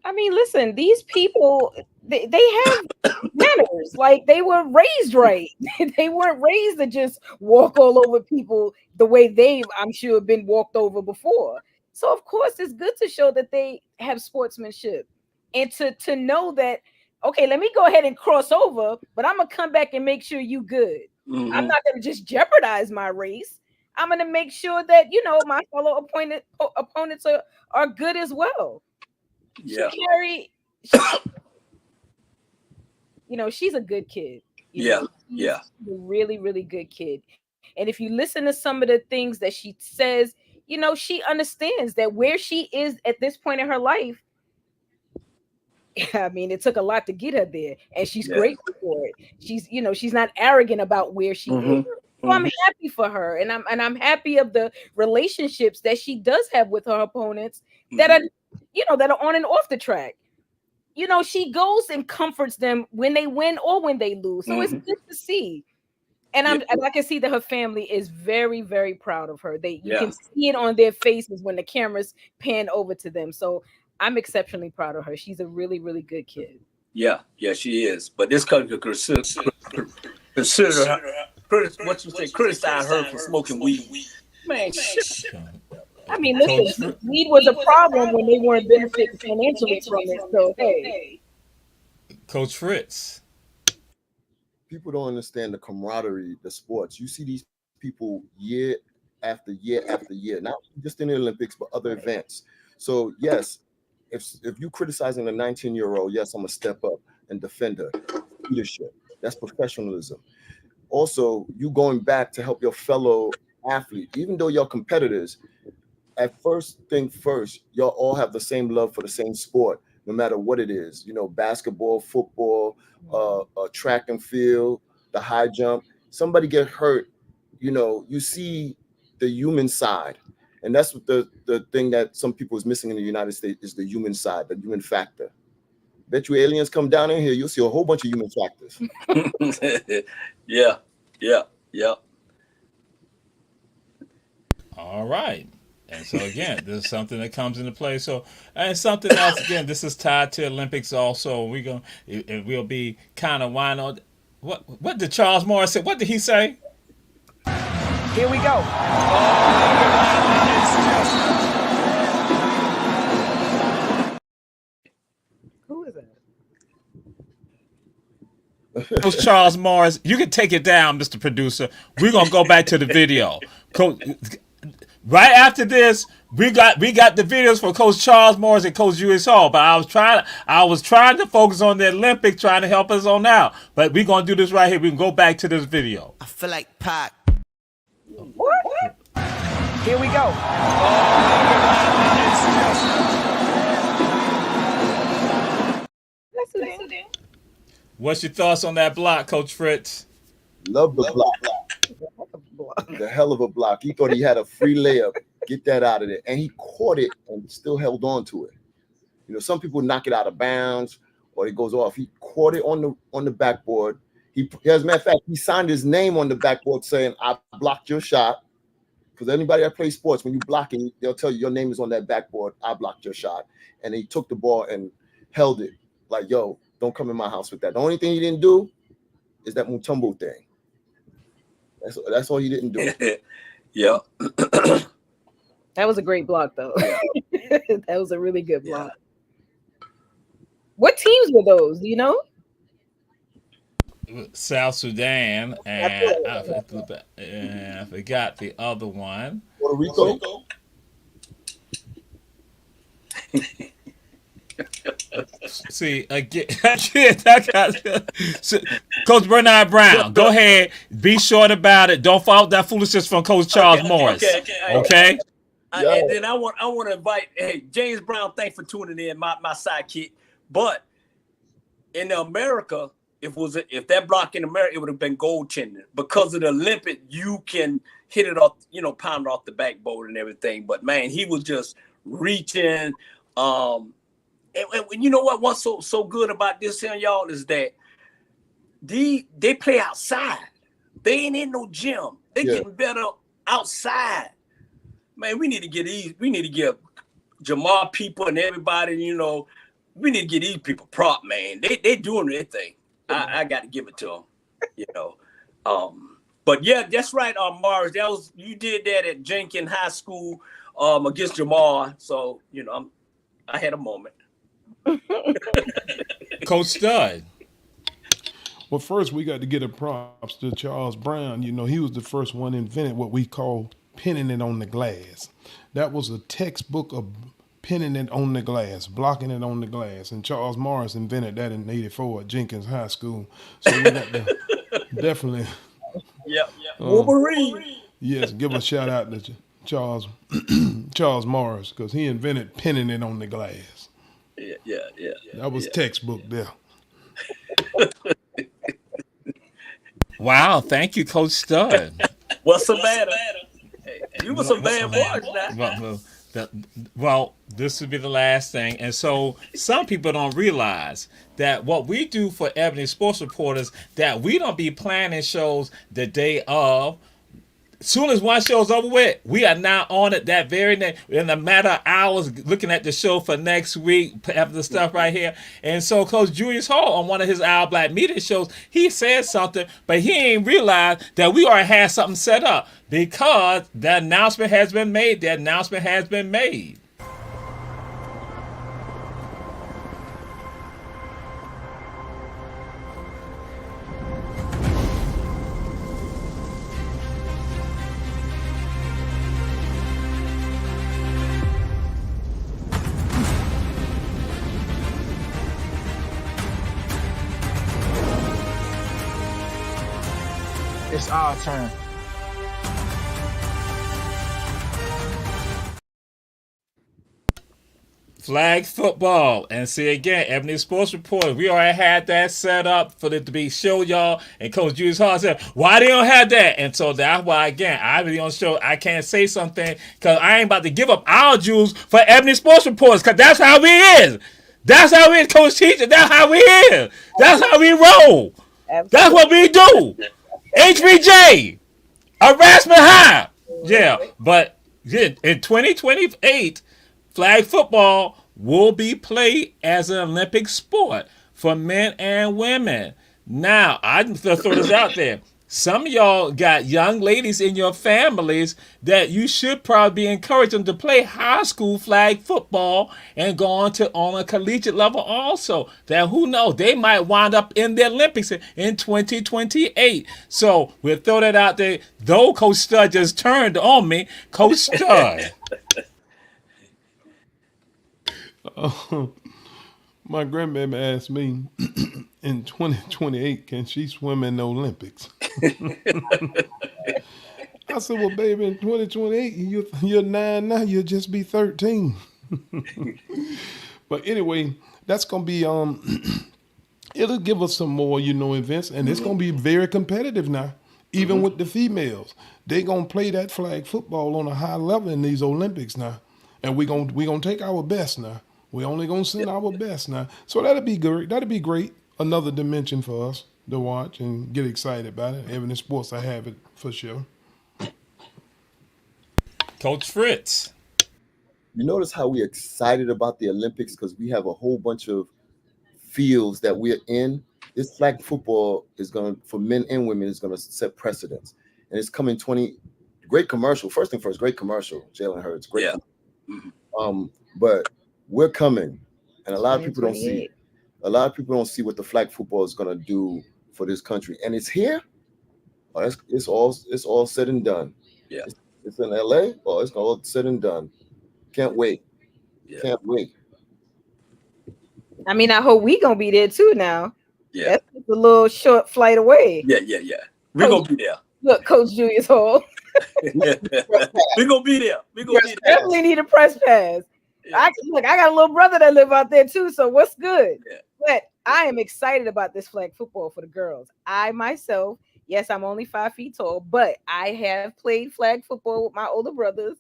I mean, listen, these people, they have manners. Like, they were raised right. They weren't raised to just walk all over people the way they've, I'm sure, been walked over before. So, of course, it's good to show that they have sportsmanship and to know that, okay, let me go ahead and cross over, but I'm going to come back and make sure you good. Mm-hmm. I'm not going to just jeopardize my race. I'm going to make sure that, my fellow opponents are good as well. Yeah. Carrie, she's a good kid. She's a really, really good kid. And if you listen to some of the things that she says, she understands that where she is at this point in her life, I mean, it took a lot to get her there, and she's grateful for it. She's not arrogant about where she is. So I'm happy for her, and I'm happy of the relationships that she does have with her opponents that are, that are on and off the track. She goes and comforts them when they win or when they lose. So it's good to see. And I can see that her family is very, very proud of her. You can see it on their faces when the cameras pan over to them. So I'm exceptionally proud of her. She's a really, really good kid. Yeah, she is. But this country criticize her for smoking weed. Man, shit. I mean, listen, weed was a problem when they weren't benefiting financially from it. So, hey. Coach Fritz. People don't understand the camaraderie, the sports. You see these people year after year after year, not just in the Olympics, but other events. So, yes, if you criticizing a 19-year-old, yes, I'm going to step up and defend her. Leadership. That's professionalism. Also, you going back to help your fellow athlete, even though you're competitors, at first thing first, y'all all have the same love for the same sport, no matter what it is. Basketball, football, track and field, the high jump. Somebody get hurt, you see the human side. And that's what the thing that some people is missing in the United States is the human side, the human factor. Bet you aliens come down in here, you'll see a whole bunch of human factors. Yeah. All right. And so again, this is something that comes into play. So, and something else again, this is tied to Olympics also. We'll be kind of winding on. What did Charles Morris say? What did he say? Here we go. Who is that? It was Charles Morris. You can take it down, Mr. Producer. We're gonna go back to the video. Right after this, we got the videos for Coach Charles Morris and Coach U.S. Hall. But I was trying to focus on the Olympics, trying to help us on out. But we're gonna do this right here. We can go back to this video. I feel like Pac. What? Here we go. What's your thoughts on that block, Coach Fritz? Love the block. The hell of a block. He thought he had a free layup. Get that out of there. And he caught it and still held on to it. Some people knock it out of bounds or it goes off. He caught it on the backboard. As a matter of fact, he signed his name on the backboard saying, I blocked your shot. Because anybody that plays sports, when you block it, they'll tell you your name is on that backboard. I blocked your shot. And he took the ball and held it. Like, yo, don't come in my house with that. The only thing he didn't do is that Mutombo thing. That's all he didn't do. Yeah. That was a great block, though. That was a really good block. What teams were those? Do you know? South Sudan, and I forgot the other one. Puerto Rico. See, again, Coach Bernard Brown, go ahead. Be short about it. Don't follow that foolishness from Coach Charles Morris. Okay? And then I want to invite, hey, James Brown, thanks for tuning in, my sidekick. But in America, if that block in America, it would have been goaltending. Because of the Olympic, you can hit it off, pound it off the backboard and everything. But man, he was just reaching. And you know what's so good about this here, y'all, is that they play outside. They ain't in no gym. They getting better outside. Man, we need to get Jamal people and everybody, we need to get these people prop, man. They doing their thing. I got to give it to them, But yeah, that's right, Mars. You did that at Jenkins High School against Jamal. So, I had a moment. Coach Stud. Well, first we got to get a props to Charles Brown. He was the first one invented what we call pinning it on the glass. That was a textbook of pinning it on the glass, blocking it on the glass. And Charles Morris invented that in '84 at Jenkins High School. So we got to definitely Wolverine. Yes, give a shout out to Charles Morris, because he invented pinning it on the glass. Yeah. That was textbook there. Wow, thank you, Coach Stud. What's the matter? Hey, you was some bad boys now. Well, this would be the last thing. And so some people don't realize that what we do for Ebony Sports Reporters, that we don't be planning shows the day of. Soon as one show's over with, we are now on it that very day. In a matter of hours, looking at the show for next week, after the stuff right here. And so Coach Julius Hall, on one of his Our Black Media shows, he said something, but he ain't realized that we already had something set up, because the announcement has been made. It's our turn. Flag football. And see, again, Ebony Sports Reporter, we already had that set up for it to be show y'all. And Coach Julius Hall said, why they don't have that? And so that's why, again, I really don't show, I can't say something, because I ain't about to give up our jewels for Ebony Sports Reporters, because that's how we is. That's how we is, Coach Teacher. That's how we is. That's how we roll. Absolutely. That's what we do. HBJ, harassment high. Yeah, but in 2028, flag football will be played as an Olympic sport for men and women. Now, I'm going to throw this out there. Some of y'all got young ladies in your families that you should probably be encouraging them to play high school flag football and go on a collegiate level also. That who knows, they might wind up in the Olympics in 2028. So we'll throw that out there. Though Coach Stud just turned on me, Coach Stud. My grandbaby asked me, in 2028, can she swim in the Olympics? I said, well, baby, in 2028, you're 9 now, you'll just be 13. But anyway, that's going to be, it'll give us some more, events, and it's going to be very competitive now, even with the females. They're going to play that flag football on a high level in these Olympics now, and we're gonna take our best now. We're only going to send our best now. So that'll be great. That'll be great. Another dimension for us to watch and get excited about it. Ebony Sports, I have it for sure. Coach Fritz. You notice how we're excited about the Olympics, because we have a whole bunch of fields that we're in. This flag football is going to, for men and women, is going to set precedents. And it's coming great commercial. First thing first, great commercial. Jalen Hurts, great. Yeah. But we're coming, and a lot of people don't see. A lot of people don't see what the flag football is going to do for this country, and it's here. It's all said and done. Yeah, it's in LA. Oh, it's all said and done. Can't wait. Yeah. Can't wait. I mean, I hope we gonna be there too now. Yeah, that's a little short flight away. Yeah. We're gonna be there. Look, Coach Julius Hall. We gonna be there. We gonna be there. Definitely need a press pass. I got a little brother that live out there too. So what's good? Yeah. But I am excited about this flag football for the girls. I myself, yes, I'm only 5 feet tall, but I have played flag football with my older brothers.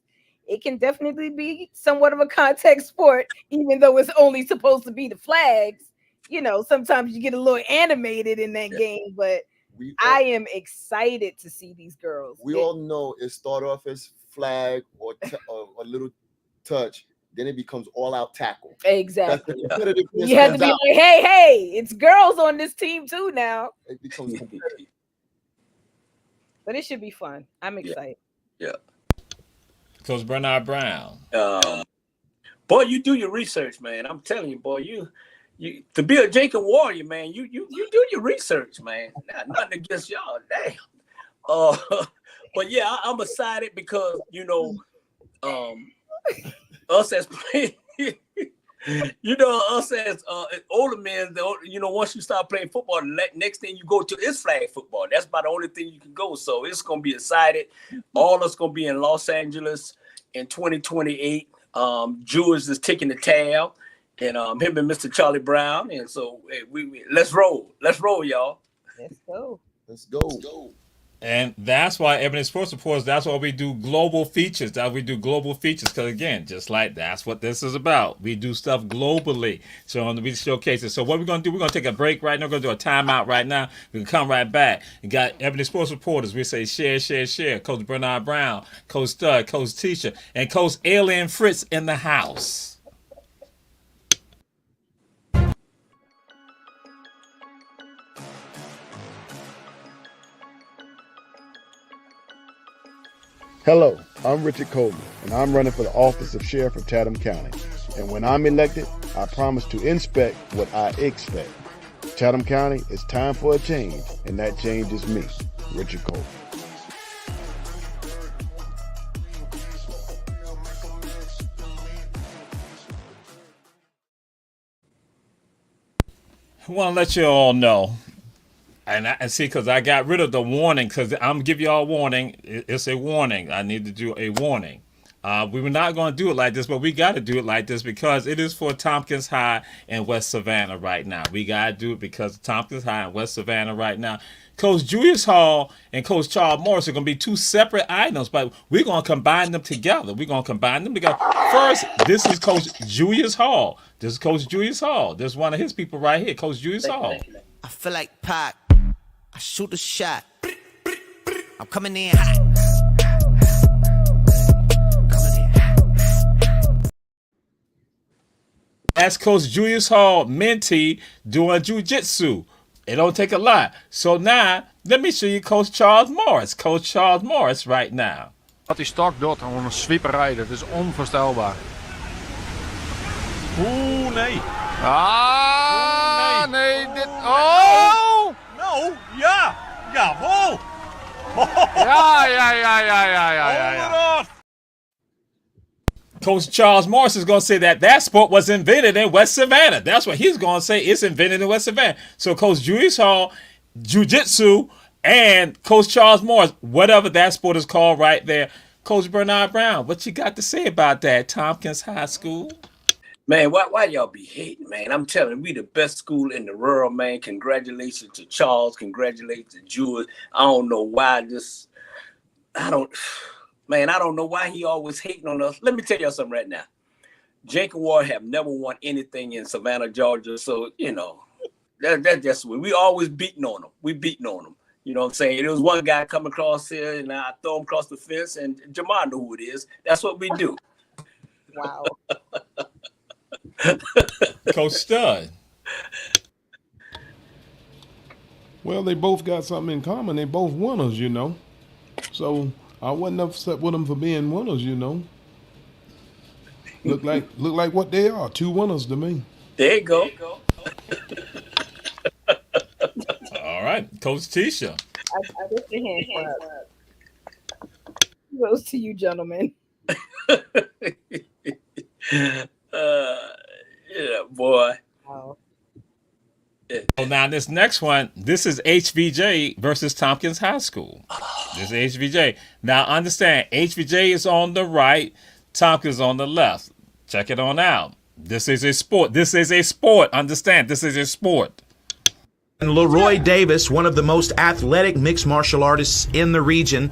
It can definitely be somewhat of a contact sport, even though it's only supposed to be the flags. You know, sometimes you get a little animated in that game, but I am excited to see these girls. We all know it start off as flag or a little touch, then it becomes all out tackle. Exactly. You had to be like, hey, it's girls on this team too now. It becomes competitive. But it should be fun. I'm excited. Yeah. Coach Bernard Brown. Boy, you do your research, man. I'm telling you, boy, you to be a Jacob Warrior, man, you do your research, man. Nothing against y'all, damn. But yeah, I'm excited because us as us as older men, once you start playing football, next thing you go to is flag football. That's about the only thing you can go. So it's gonna be excited. All of us gonna be in Los Angeles in 2028. Jules is taking the tab, and him and Mr. Charlie Brown. And so we let's roll, y'all. Let's go. And that's why Ebony Sports Reports, that's why we do global features. Because again, just like that's what this is about. We do stuff globally. So we showcase it. So what we're going to do, we're going to take a break right now. We're going to do a timeout right now. We can come right back. We got Ebony Sports Reporters. We say share. Coach Bernard Brown, Coach Stud, Coach Tisha, and Coach Alien Fritz in the house. Hello, I'm Richard Coleman, and I'm running for the office of Sheriff of Chatham County. And when I'm elected, I promise to inspect what I expect. Chatham County, it's time for a change, and that change is me, Richard Coleman. I want to let you all know. And I see, because I got rid of the warning, because I'm going to give you all a warning. It's a warning. I need to do a warning. We were not going to do it like this, but we got to do it like this because it is for Tompkins High and West Savannah right now. We got to do it because of Tompkins High and West Savannah right now. Coach Julius Hall and Coach Charles Morris are going to be two separate items, but we're going to combine them together. First, this is Coach Julius Hall. This is Coach Julius Hall. This is one of his people right here, Coach Julius Hall. I feel like Pac. I shoot a shot. I'm coming in hot. That's Coach Julius Hall, mentee, doing jiu-jitsu. It don't take a lot. So now, let me show you Coach Charles Morris. Coach Charles Morris right now. Wat die stok doet, gewoon een swieperij, dat is onvoorstelbaar. Oeh, nee. Ah, nee, dit... Oh! Nou, ja. Jawel. Ja. Coach Charles Morris is going to say that sport was invented in West Savannah. That's what he's going to say. It's invented in West Savannah. So Coach Julius Hall, jiu-jitsu, and Coach Charles Morris, whatever that sport is called right there. Coach Bernard Brown, what you got to say about that? Tompkins High School? Man, why y'all be hating, man? I'm telling you, we the best school in the world, man. Congratulations to Charles. Congratulations to Jules. I don't know why I don't know why he always hating on us. Let me tell y'all something right now. Jacob Ward have never won anything in Savannah, Georgia. So, that's just we always beating on them. We beating on them. You know what I'm saying? There was one guy come across here, and I throw him across the fence, and Jamar knew who it is. That's what we do. Wow. Coach Stud. Well, they both got something in common. They both winners, So I wasn't upset with them for being winners, Look like what they are. Two winners to me. There you go. All right, Coach Tisha. I lift your hand clap. Kudos to you, gentlemen. Yeah, boy. Wow. So now this next one, this is HVJ versus Tompkins High School. This is HVJ. Now understand, HVJ is on the right, Tompkins on the left. Check it on out. This is a sport. This is a sport. Understand, this is a sport. And Leroy Davis, one of the most athletic mixed martial artists in the region.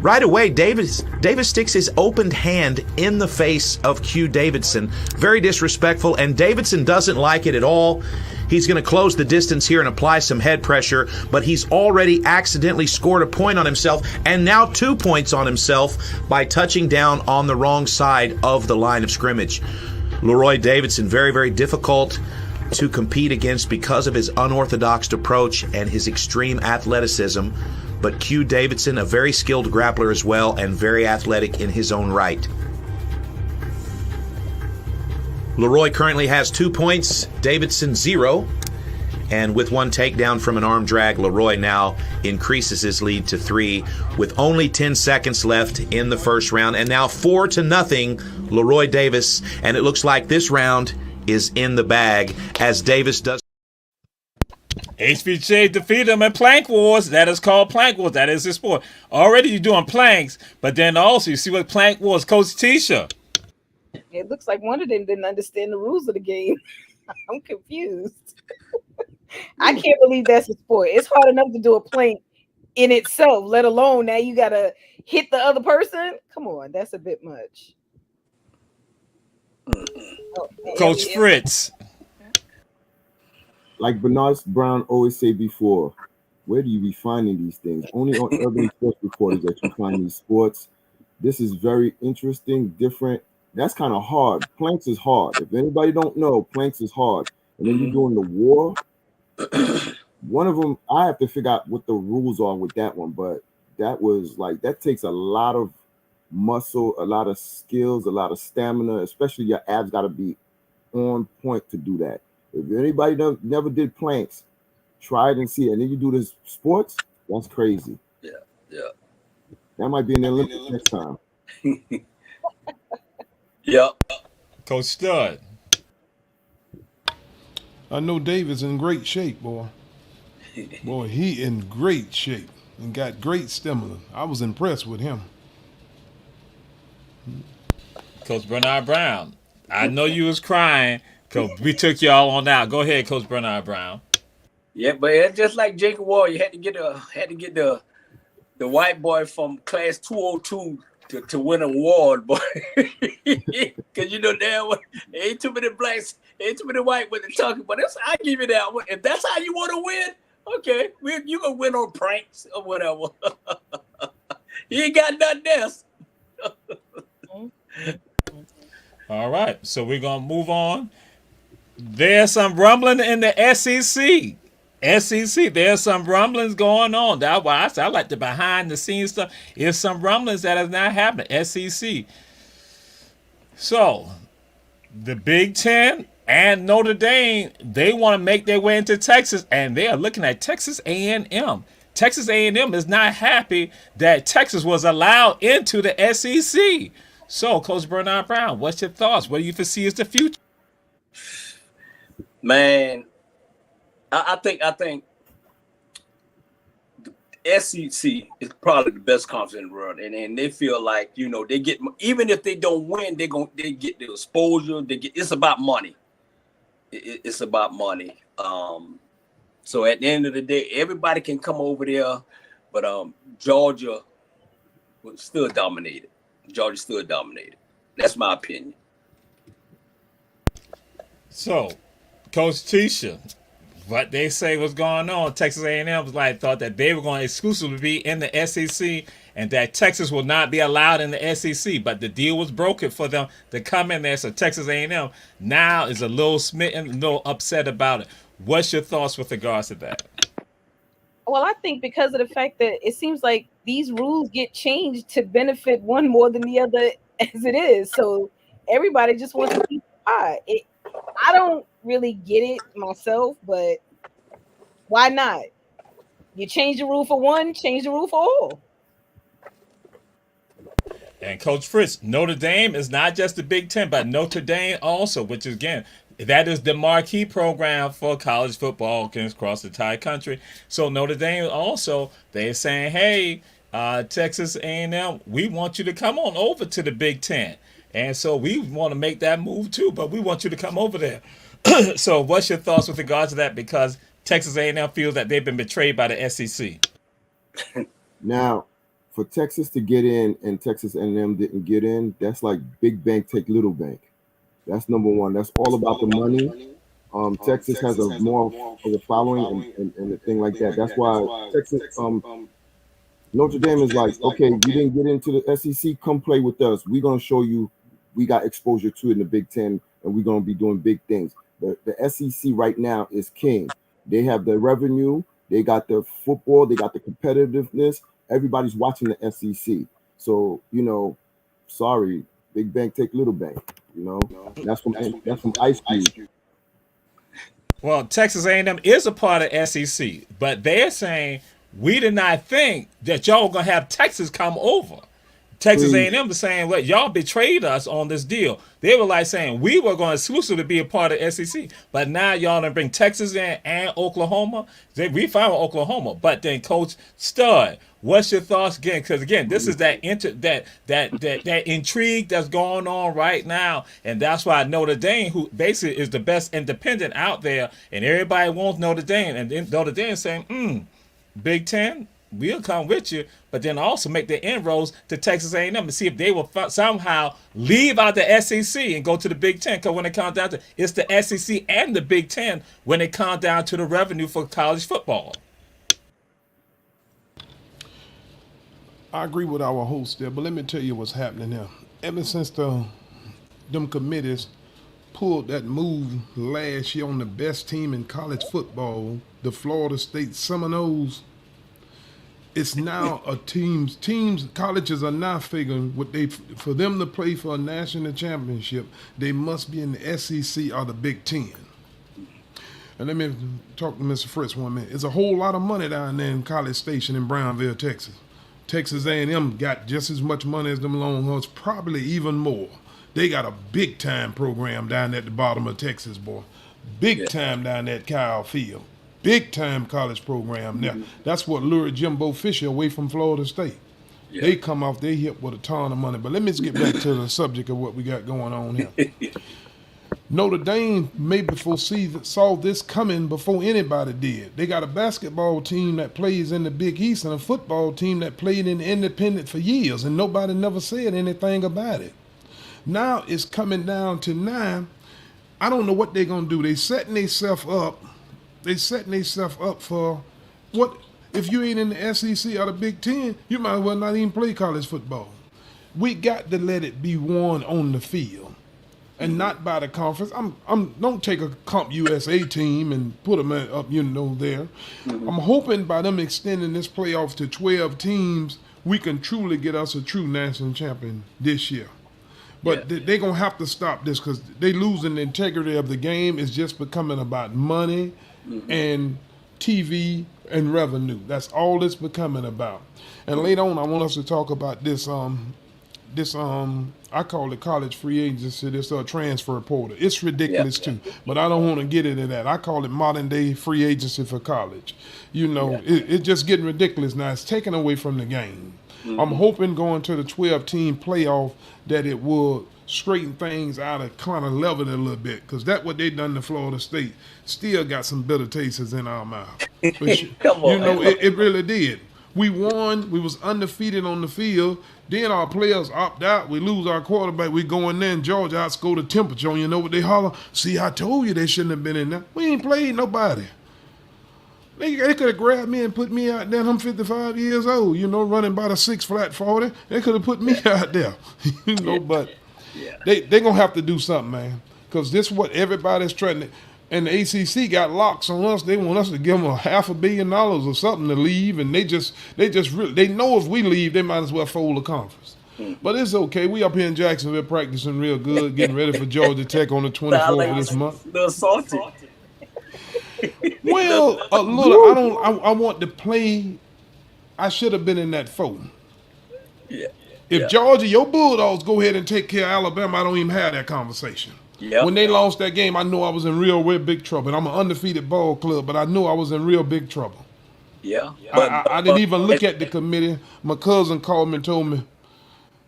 Right away, Davis sticks his opened hand in the face of Q Davidson. Very disrespectful, and Davidson doesn't like it at all. He's going to close the distance here and apply some head pressure, but he's already accidentally scored a point on himself, and now 2 points on himself by touching down on the wrong side of the line of scrimmage. Leroy Davidson, very, very difficult to compete against because of his unorthodox approach and his extreme athleticism. But Q Davidson, a very skilled grappler as well, and very athletic in his own right. Leroy currently has 2 points, Davidson 0. And with one takedown from an arm drag, Leroy now increases his lead to 3 with only 10 seconds left in the first round. And now 4-0, Leroy Davis. And it looks like this round is in the bag as Davis does. HVJ defeated him in plank wars. That is called plank wars. That is his sport. Already you're doing planks, but then also you see what plank wars, Coach Tisha. It looks like one of them didn't understand the rules of the game. I'm confused. I can't believe that's a sport. It's hard enough to do a plank in itself, let alone now you got to hit the other person. Come on, that's a bit much. Coach Fritz. Like Bernard Brown always say before, where do you be finding these things? Only on Urban Sports Reporters that you find these sports. This is very interesting, different. That's kind of hard. Planks is hard. If anybody don't know, planks is hard. And then you're doing the war. One of them, I have to figure out what the rules are with that one. But that was like, that takes a lot of muscle, a lot of skills, a lot of stamina, especially your abs got to be on point to do that. If anybody never did planks, try it and see it. And then you do this sports, that's crazy. Yeah. That might be in the Olympics next time. Yeah. Coach Stud. I know David's in great shape, boy. Boy, he in great shape and got great stamina. I was impressed with him. Coach Bernard Brown. I know you was crying because we took y'all on out. Go ahead, Coach Bernard Brown. Yeah, but it's just like Jacob Ward, you had to get the white boy from class 202 to win an award, boy. Because you know damn well, ain't too many blacks, ain't too many white women talking. But I give you that one. If that's how you want to win, okay, you gonna win on pranks or whatever. You ain't got nothing else. All right, so we're gonna move on. There's some rumbling in the SEC. There's some rumblings going on. That's why I like the behind the scenes stuff. There's some rumblings that is not happening. SEC. So the Big Ten and Notre Dame, they want to make their way into Texas, and they are looking at Texas A&M. Texas A&M is not happy that Texas was allowed into the SEC. So, Coach Bernard Brown, what's your thoughts? What do you foresee as the future? Man, I think the SEC is probably the best conference in the world, and they feel like they get, even if they don't win, they get the exposure. It's about money. It's about money. So at the end of the day, everybody can come over there, but Georgia was still dominated. That's my opinion. So, Coach Tisha, what they say was going on, Texas A&M thought that they were going to exclusively be in the SEC and that Texas will not be allowed in the SEC. But the deal was broken for them to come in there. So Texas A&M now is a little smitten, a little upset about it. What's your thoughts with regards to that? Well, I think because of the fact that it seems like these rules get changed to benefit one more than the other as it is. So everybody just wants to keep high. I don't really get it myself, but why not? You change the rule for one, change the rule for all. And Coach Fritz, Notre Dame is not just the Big Ten, but Notre Dame also, which is, again, that is the marquee program for college football across the entire country. So Notre Dame also, they're saying, hey, Texas A&M, we want you to come on over to the Big Ten. And so we want to make that move too, but we want you to come over there. So what's your thoughts with regards to that? Because Texas A&M feels that they've been betrayed by the SEC. Now, for Texas to get in and Texas A&M didn't get in, that's like big bank take little bank. That's number one. That's all about the money. Texas has a more of a following and a thing like that. That's why Texas, Notre Dame is like, okay, you didn't get into the SEC, come play with us. We're gonna show you we got exposure to it in the Big Ten, and we're gonna be doing big things. The SEC right now is king. They have the revenue, they got the football, they got the competitiveness. Everybody's watching the SEC. So, sorry, big bank take little bank. That's from Ice Cube. Well, Texas A&M is a part of SEC, but they're saying we did not think that y'all were gonna have Texas come over. Texas A&M was saying, "Well, y'all betrayed us on this deal." They were like saying we were going to exclusively be a part of SEC, but now y'all done bring Texas in and Oklahoma. We found Oklahoma, but then Coach Stud, what's your thoughts again? Because again, this is that intrigue that's going on right now, and that's why Notre Dame, who basically is the best independent out there, and everybody wants Notre Dame, and then Notre Dame saying, Big Ten, we'll come with you, but then also make the inroads to Texas A&M and see if they will somehow leave out the SEC and go to the Big Ten. Because when it comes down to it's the SEC and the Big Ten when it comes down to the revenue for college football. I agree with our host there, but let me tell you what's happening here. Ever since them committees pulled that move last year on the best team in college football, the Florida State Seminoles, it's now a colleges are now figuring for them to play for a national championship, they must be in the SEC or the Big Ten. And let me talk to Mr. Fritz 1 minute. There's a whole lot of money down there in College Station in Brownville, Texas. Texas A&M got just as much money as them Longhorns, probably even more. They got a big time program down at the bottom of Texas, boy. Big time down at Kyle Field. Big time college program now. That's what lured Jimbo Fisher away from Florida State. They come off their hip with a ton of money. But let me just get back to the subject of what we got going on here. Notre Dame maybe saw this coming before anybody did. They got a basketball team that plays in the Big East and a football team that played in the independent for years, and nobody never said anything about it. Now it's coming down to now. I don't know what they're going to do. They setting themselves up. They setting themselves up for what? If you ain't in the SEC or the Big Ten, you might as well not even play college football. We got to let it be won on the field and not by the conference. Don't take a Comp USA team and put them up, there. I'm hoping by them extending this playoff to 12 teams, we can truly get us a true national champion this year. But they're going to have to stop this because they losing the integrity of the game. It's just becoming about money and TV and revenue. That's all it's becoming about. And later on, I want us to talk about this. I call it college free agency. This transfer portal. It's ridiculous too, but I don't want to get into that. I call it modern day free agency for college. It's just getting ridiculous now. It's taken away from the game. I'm hoping going to the 12-team playoff that it will straighten things out and kind of level it a little bit, because that's what they done to Florida State. Still got some bitter tastes in our mouth. Come on, it really did. We won. We was undefeated on the field. Then our players opt out. We lose our quarterback. We go in there and Georgia outscore the temperature. You know what they holler? See, I told you they shouldn't have been in there. We ain't played nobody. They could have grabbed me and put me out there. I'm 55 years old, running by the 6 flat 40. They could have put me out there, but they going to have to do something, man, because this is what everybody's trying to. And the ACC got locks on us. They want us to give them $500 million or something to leave, and they know if we leave, they might as well fold the conference. But it's okay. We up here in Jacksonville practicing real good, getting ready for Georgia Tech on the 24th of this month. A little salty. Well, a little. I want to play. I should have been in that 4. If Georgia, your Bulldogs go ahead and take care of Alabama, I don't even have that conversation. Yep. When they lost that game, I knew I was in real big trouble. And I'm an undefeated ball club, but I knew I was in real big trouble. Yeah. I didn't even look at the committee. My cousin called me and told me,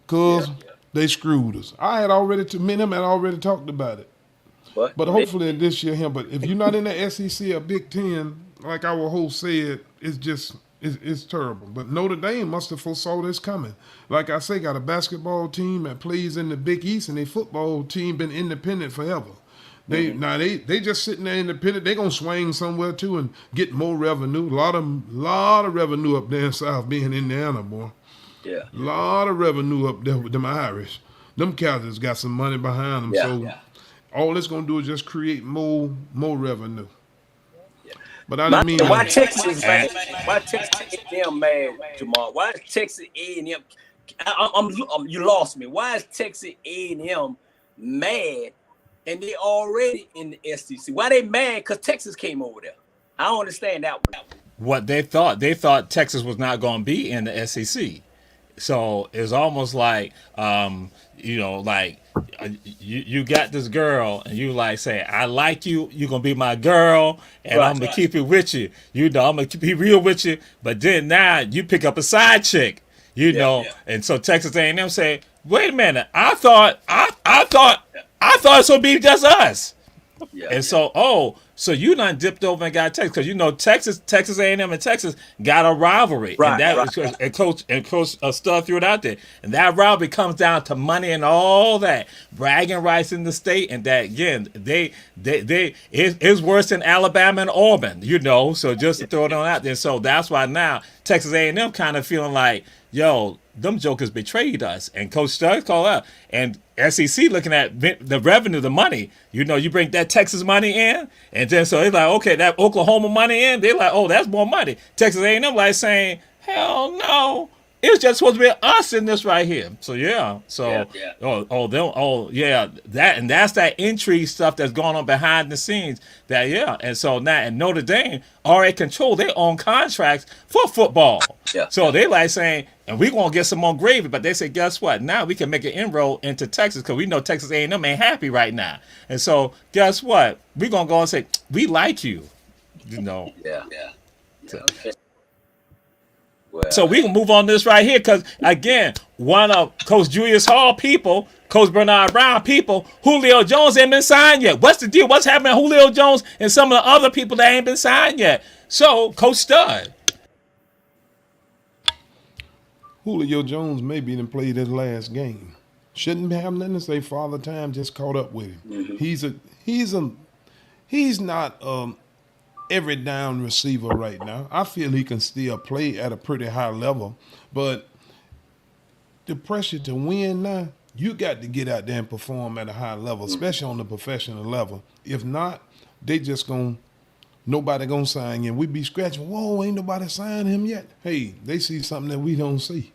cuz they screwed us. Me and him had already talked about it. But hopefully this year him. But if you're not in the SEC or Big Ten, like our host said, it's terrible. But Notre Dame must have foresaw this coming. Like I say, got a basketball team that plays in the Big East, and their football team been independent forever. They just sitting there independent. They gonna swing somewhere too and get more revenue. A lot of revenue up there in South Bend, Indiana, boy. Yeah. A lot of revenue up there with them Irish. Them Cowboys got some money behind them. So all it's gonna do is just create more revenue. But I didn't mean why Texas mad? Why Texas A&M mad, Jamal? Why is Texas A&M? You lost me. Why is Texas A&M mad? And they already in the SEC. Why they mad? Because Texas came over there. I don't understand that one. What they thought Texas was not going to be in the SEC. So it's almost like, you got this girl and you like say, I like you, you're going to be my girl, and I'm going to keep it with you. I'm going to be real with you. But then now you pick up a side chick, and so Texas A&M say, wait a minute, I thought it's going to be just us. So you done dipped over and got Texas, because Texas A&M and Texas got a rivalry, and Coach Stud threw it out there, and that rivalry comes down to money and all that bragging rights in the state, and that again it's worse than Alabama and Auburn, So just to throw it on out there, so that's why now Texas A&M kind of feeling like, yo, them jokers betrayed us, and Coach Stud called out, and SEC looking at the revenue, the money. You bring that Texas money in, and then so it's like, okay, that Oklahoma money in. They're like, oh, that's more money. Texas A&M like saying, hell no, it's just supposed to be us in this right here. So that's that intrigue stuff that's going on behind the scenes. And so now and Notre Dame already control their own contracts for football. So they like saying, and we're going to get some more gravy, but they say, guess what? Now we can make an inroad into Texas, because we know Texas A&M ain't happy right now. And so guess what? We're going to go and say, we like you. So we can move on this right here, because again, one of Coach Julius Hall people, Coach Bernard Brown people, Julio Jones ain't been signed yet. What's the deal? What's happening to Julio Jones and some of the other people that ain't been signed yet? So Coach Stud. Julio Jones maybe done played his last game. Shouldn't have nothing to say. Father Time just caught up with him. Mm-hmm. He's not every down receiver right now. I feel he can still play at a pretty high level, but the pressure to win now, you got to get out there and perform at a high level, especially on the professional level. If not, they just nobody gonna sign him. We be scratching, whoa, ain't nobody signed him yet. Hey, they see something that we don't see.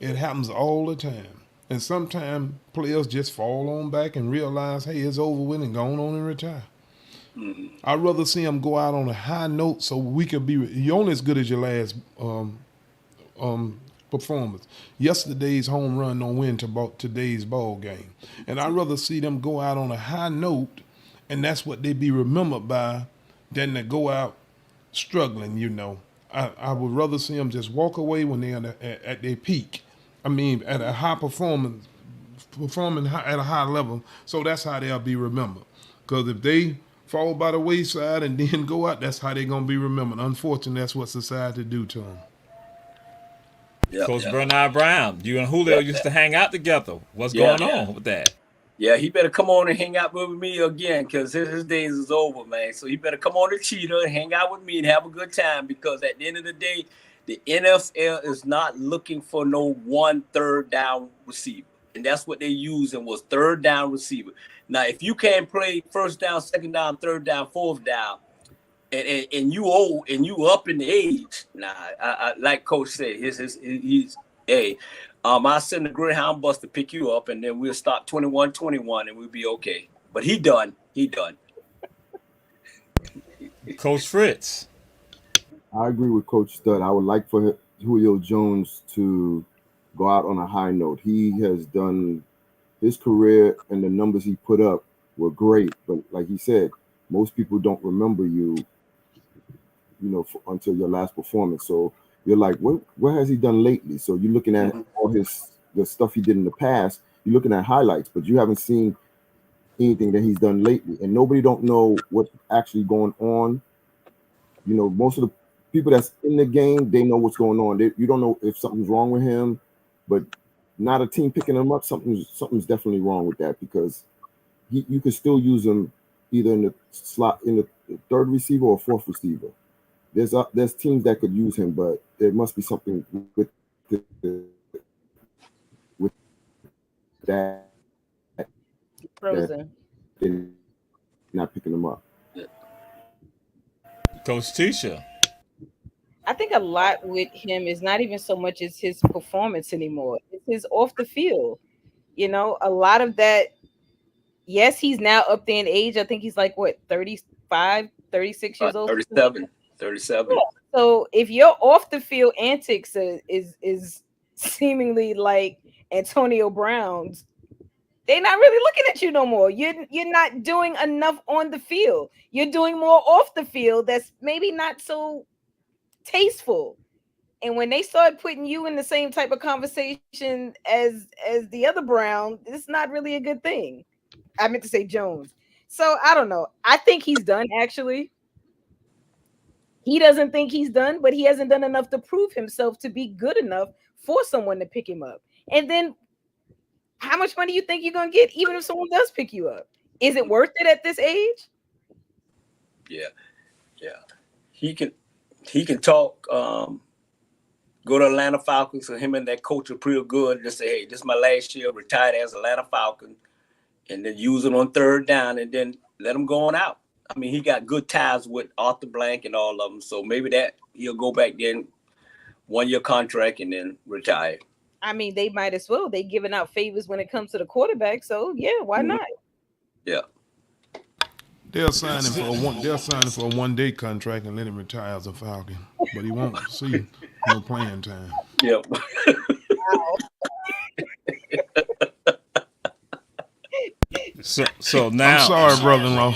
It happens all the time. And sometimes players just fall on back and realize, hey, it's over with, and go on and retire. I'd rather see them go out on a high note, so we can be. You're only as good as your last performance. Yesterday's home run don't win today's ball game, and I'd rather see them go out on a high note, and that's what they be remembered by, than to go out struggling. I would rather see them just walk away when they're at their peak. I mean, at a high performing at a high level. So that's how they'll be remembered. Because if they fall by the wayside and then go out, that's how they're going to be remembered. Unfortunately, that's what society do to them. Coach Bernard Brown, you and Julio used to hang out together. What's going on with that? Yeah, he better come on and hang out with me again, because his days is over, man. So he better come on to Cheetah and hang out with me and have a good time, because at the end of the day, the NFL is not looking for no 1 third down receiver. And that's what they using, was third down receiver. Now, if you can't play first down, second down, third down, fourth down, and you old and you up in the age, I like Coach said, I'll send the Greyhound bus to pick you up, and then we'll stop 21-21, and we'll be okay. But he done. Coach Fritz. I agree with Coach Stud. I would like for Julio Jones to go out on a high note. He has done his career and the numbers he put up were great. But like he said, most people don't remember you, until your last performance. So you're like, what has he done lately? So you're looking at all the stuff he did in the past. You're looking at highlights, but you haven't seen anything that he's done lately. And nobody don't know what's actually going on. Most of the people that's in the game, they know what's going on. You don't know if something's wrong with him, but not a team picking him up. Something's definitely wrong with that, because you could still use him either in the slot, in the third receiver or fourth receiver. There's teams that could use him, but there must be something with that. Frozen. They're not picking him up. Coach Tisha. I think a lot with him is not even so much as his performance anymore. It's his off the field. A lot of that. Yes, he's now up there in age. I think he's like, 35, 36 years old? 37. Yeah. So if your off the field antics is seemingly like Antonio Brown's, they're not really looking at you no more. You're not doing enough on the field. You're doing more off the field that's maybe not so tasteful. And when they start putting you in the same type of conversation as the other Brown, it's not really a good thing. I meant to say Jones. So I don't know. I think he's done, actually. He doesn't think he's done, but he hasn't done enough to prove himself to be good enough for someone to pick him up. And then how much money you think you're going to get even if someone does pick you up? Is it worth it at this age? Yeah. He can talk, go to Atlanta Falcons, so him and that coach are pretty good, and just say, hey, this is my last year, retired as Atlanta Falcon, and then use it on third down and then let him go on out. I mean, he got good ties with Arthur Blank and all of them, so maybe that he'll go back then, 1-year contract, and then retire. I mean, they might as well. They're giving out favors when it comes to the quarterback, so yeah, why not? Yeah. They'll sign him for a one-day contract and let him retire as a Falcon, but he won't see no playing time. Yep. So now, I'm sorry, brother-in-law.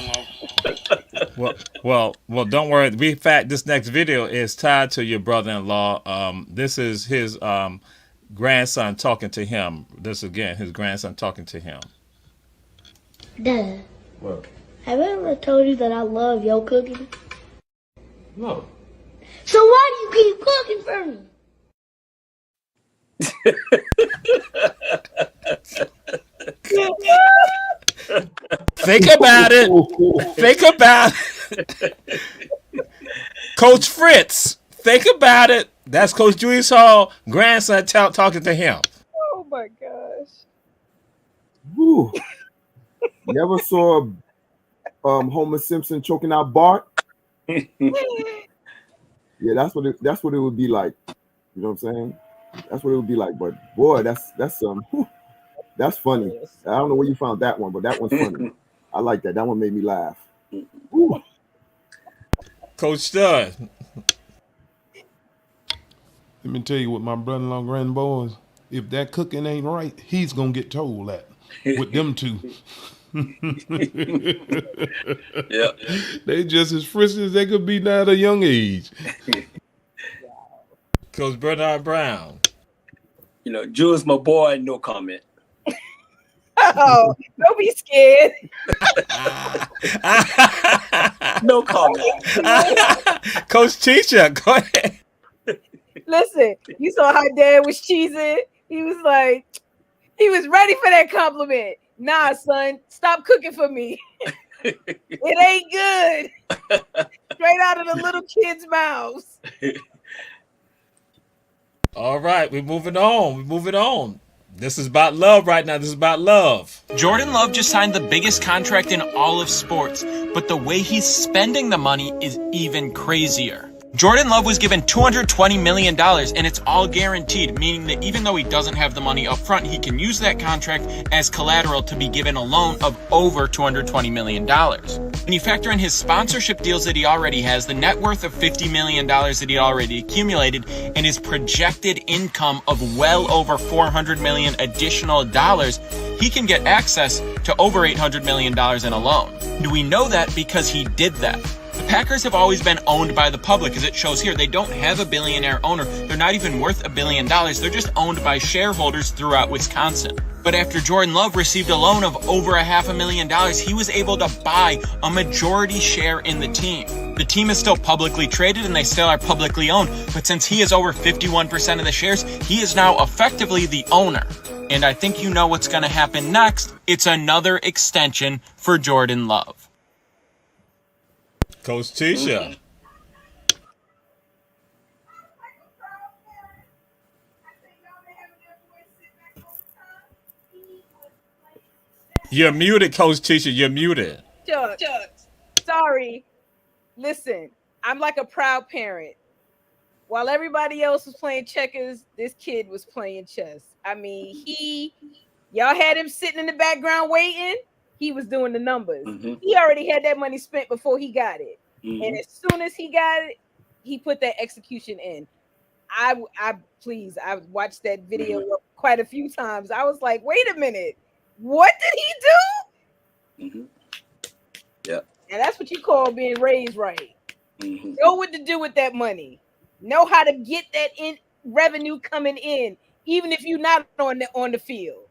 Well, don't worry. In fact, this next video is tied to your brother-in-law. This is his grandson talking to him. This again, his grandson talking to him. Dad, What? have I ever told you that I love your cooking? No. So why do you keep cooking for me? Think about it. Think about it. Coach Fritz, think about it. That's Coach Julius Hall, grandson talking to him. Oh my gosh. Woo. You ever saw Homer Simpson choking out Bart? Yeah, that's what it would be like. You know what I'm saying? That's what it would be like. But boy, that's funny. I don't know where you found that one, but that one's funny. I like that. That one made me laugh. Woo. Coach Stud. Let me tell you what my brother-in-law grandboys, if that cooking ain't right, he's gonna get told that with them two. Yeah. They just as frisky as they could be now at a young age. Coach Bernard Brown. Jules, my boy, no comment. Oh, don't be scared. No comment. Coach Teacher, go ahead. Listen, you saw how Dad was cheesing. He was ready for that compliment. Nah, son, stop cooking for me. It ain't good. Straight out of the little kids' mouths. All right, we're moving on. This is about love right now. This is about love. Jordan Love just signed the biggest contract in all of sports, but the way he's spending the money is even crazier. Jordan Love was given $220 million, and it's all guaranteed, meaning that even though he doesn't have the money up front, he can use that contract as collateral to be given a loan of over $220 million. When you factor in his sponsorship deals that he already has, the net worth of $50 million that he already accumulated, and his projected income of well over $400 million additional dollars, he can get access to over $800 million in a loan. Do we know that because he did that? The Packers have always been owned by the public, as it shows here. They don't have a billionaire owner. They're not even worth $1 billion. They're just owned by shareholders throughout Wisconsin. But after Jordan Love received a loan of over $500,000, he was able to buy a majority share in the team. The team is still publicly traded and they still are publicly owned, but since he is over 51% of the shares, he is now effectively the owner. And I think you know what's going to happen next. It's another extension for Jordan Love. Coach Tisha. You're muted, Coach Tisha. You're muted. Chuck, sorry. Listen, I'm like a proud parent. While everybody else was playing checkers, this kid was playing chess. I mean, y'all had him sitting in the background waiting. He was doing the numbers. Mm-hmm. He already had that money spent before he got it. Mm-hmm. And as soon as he got it, he put that execution in. I watched that video quite a few times. I was like, wait a minute. What did he do? Mm-hmm. Yeah. And that's what you call being raised right. Mm-hmm. Know what to do with that money. Know how to get that in revenue coming in, even if you're not on the field.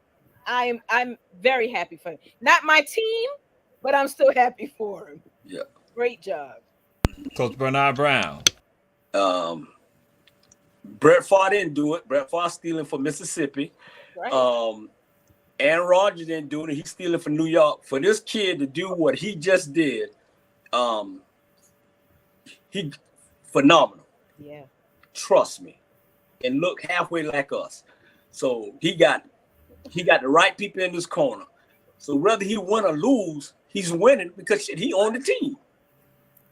I'm very happy for him. Not my team, but I'm still happy for him. Yeah. Great job. Coach Bernard Brown. Brett Favre didn't do it. Brett Favre stealing from Mississippi. Right. Aaron Rodgers didn't do it. He's stealing from New York. For this kid to do what he just did, he phenomenal. Yeah. Trust me. And look halfway like us. So he got the right people in this corner. So whether he win or lose, he's winning because he owned the team.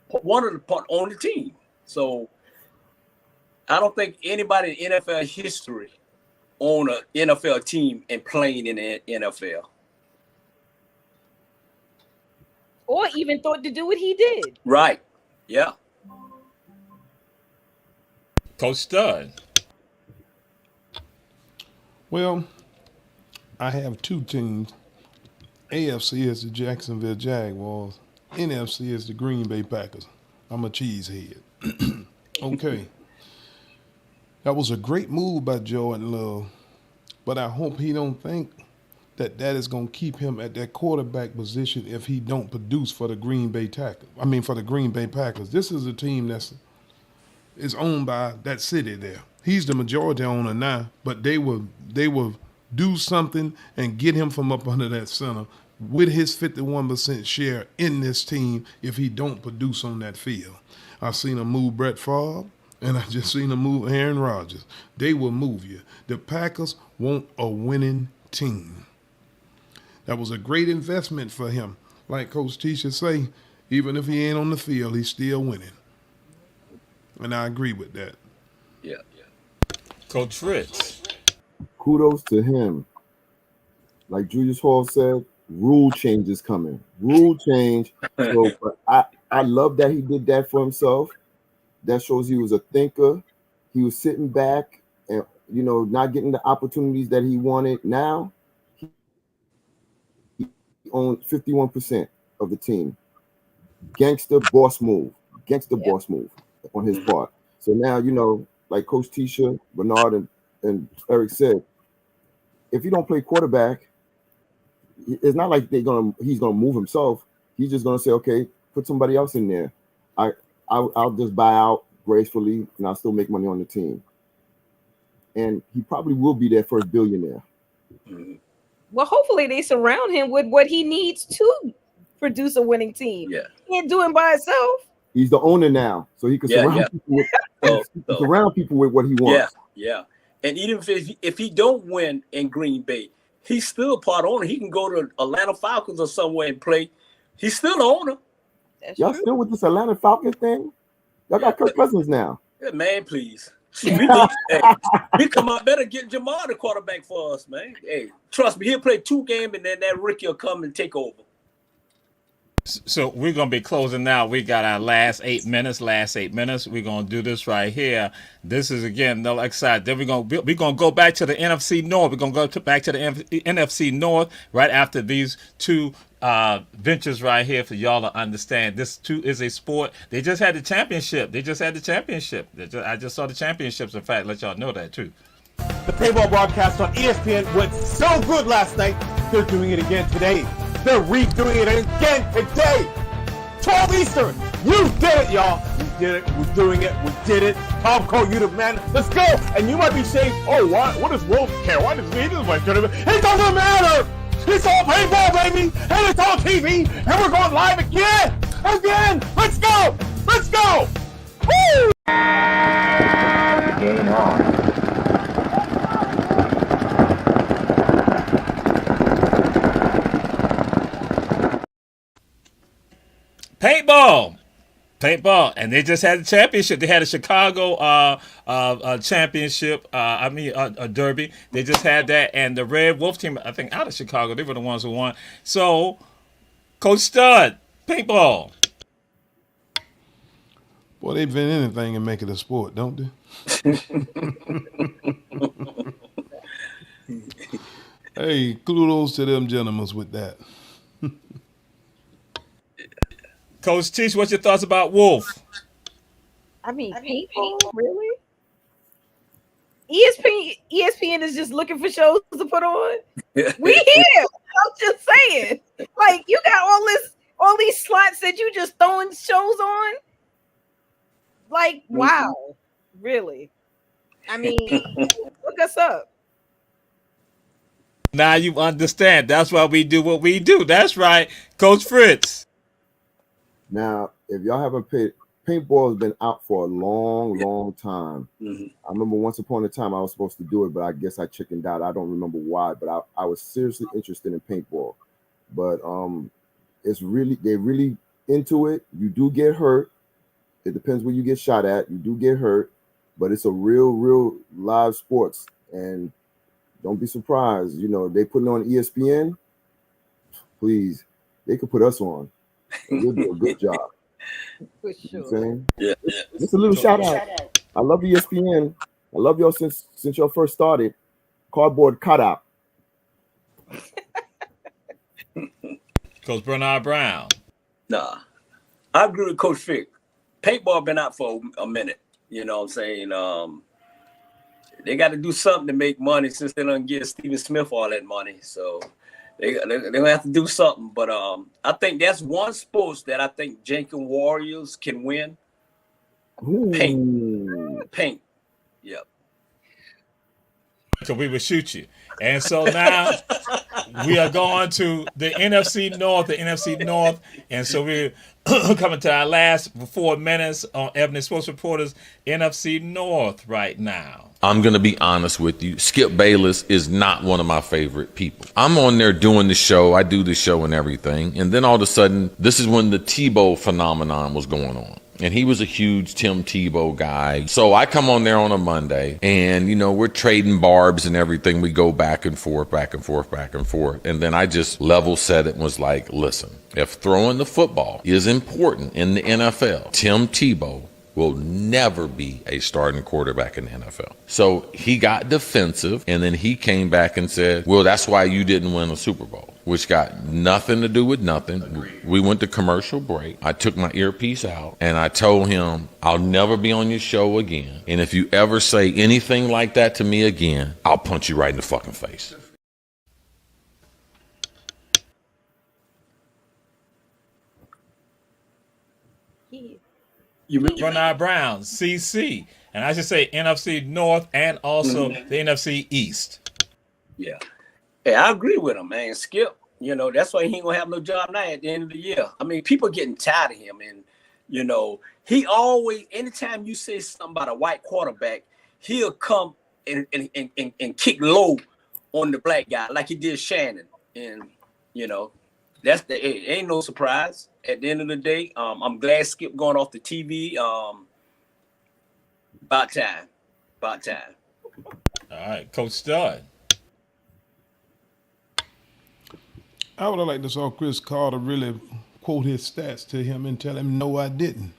One of the part on the team. So I don't think anybody in NFL history own an NFL team and playing in the NFL. Or even thought to do what he did. Right. Yeah. Coach Stud. Well, I have two teams. AFC is the Jacksonville Jaguars. NFC is the Green Bay Packers. I'm a cheesehead. Okay. That was a great move by Jordan Love, but I hope he don't think that is going to keep him at that quarterback position if he don't produce for the Green Bay Packers. This is a team that is owned by that city there. He's the majority owner now, but they will do something and get him from up under that center with his 51% share in this team if he don't produce on that field. I've seen him move Brett Favre, and I just seen him move Aaron Rodgers. They will move you. The Packers want a winning team. That was a great investment for him. Like Coach Tisha say, even if he ain't on the field, he's still winning. And I agree with that. Yeah. Coach Fritz. Kudos to him. Like Julius Hall said, rule change is coming. Rule change. So, but I love that he did that for himself. That shows he was a thinker. He was sitting back and, not getting the opportunities that he wanted. Now, he owns 51% of the team. Gangster boss move on his part. So now, like Coach Tisha, Bernard, and Eric said, if you don't play quarterback, it's not like he's gonna move himself. He's just gonna say, okay, put somebody else in there. I'll just buy out gracefully and I'll still make money on the team. And he probably will be their first billionaire. Well, hopefully they surround him with what he needs to produce a winning team. Yeah. He can't do it by himself. He's the owner now, so he can surround people with what he wants. Yeah. And even if he don't win in Green Bay, he's still a part owner. He can go to Atlanta Falcons or somewhere and play. He's still the owner. Y'all still with this Atlanta Falcons thing? Y'all got Kirk Cousins now. Yeah, man, please. We come out better get Jamal the quarterback for us, man. Hey, trust me, he'll play 2 games and then that rookie will come and take over. So we're gonna be closing now. We got our last 8 minutes. We're gonna do this right here. This is again no excited. Then we're gonna go back to the NFC North. We're gonna back to the NFC North right after these two ventures right here for y'all to understand. This too is a sport. They just had the championship. I just saw the championships. In fact, let y'all know that too. The paintball broadcast on ESPN went so good last night. They're doing it again today. They're redoing it again today. 12 Eastern. You did it, y'all. We did it. We're doing it. We did it. Tom Cole, you the man. Let's go. And you might be saying, oh, what does Wolf care? Why does he doesn't like tournament? It doesn't matter. It's all paintball, baby. And it's on TV. And we're going live again. Let's go. Let's go. Woo! Game on. Paintball, and they just had the championship. They had a Chicago championship. A derby. They just had that, and the Red Wolf team, I think, out of Chicago, they were the ones who won. So, Coach Stud, paintball. Boy, they invent anything and make it a sport, don't they? Hey, kudos to them gentlemen with that. Coach Teach, what's your thoughts about Wolf? I mean, people, really? ESPN is just looking for shows to put on. We here. I'm just saying. Like, you got all these slots that you just throwing shows on. Like, wow. Really? I mean, look us up. Now you understand. That's why we do what we do. That's right. Coach Fritz. Now, if y'all haven't paid, paintball has been out for a long time. I remember once upon a time I was supposed to do it, but I guess I chickened out. I don't remember why, but I was seriously interested in paintball. But they're really into it. You do get hurt. It depends where you get shot at. You do get hurt, but it's a real live sports. And don't be surprised. You know, they put it on ESPN. Please, they could put us on. You'll do a good job. For sure. You know what I'm saying? Yeah. Just a little shout out. I love ESPN. I love y'all since y'all first started. Cardboard cutout. Coach Bernard Brown. Nah, I agree with Coach Fick. Paintball been out for a minute. You know what I'm saying? They got to do something to make money since they don't give Stephen Smith all that money. So they're going to have to do something. But I think that's one sport that I think Jenkins Warriors can win. Paint. Yep. So we would shoot you. And so now we are going to the NFC North. And so we're coming to our last 4 minutes on Ebony Sports Reporters NFC North right now. I'm going to be honest with you. Skip Bayless is not one of my favorite people. I'm on there doing the show. I do the show and everything. And then all of a sudden, this is when the Tebow phenomenon was going on. And he was a huge Tim Tebow guy. So I come on there on a Monday and, you know, we're trading barbs and everything. We go back and forth. And then I just level set it and was like, listen, if throwing the football is important in the NFL, Tim Tebow will never be a starting quarterback in the NFL. So he got defensive, and then he came back and said, well, that's why you didn't win a Super Bowl, which got nothing to do with nothing. Agreed. We went to commercial break. I took my earpiece out, and I told him, I'll never be on your show again. And if you ever say anything like that to me again, I'll punch you right in the fucking face. Bernard Brown, CC, and I should say NFC North and also the NFC East. Yeah. Hey, I agree with him, man. Skip, you know, that's why he ain't gonna have no job now at the end of the year. I mean, people getting tired of him, and you know, he always, anytime you say something about a white quarterback, he'll come and kick low on the black guy like he did Shannon, and you know. It ain't no surprise. At the end of the day, I'm glad Skip going off the TV. About time. All right, Coach Stud. I would have liked to saw Chris Carter really quote his stats to him and tell him, no, I didn't.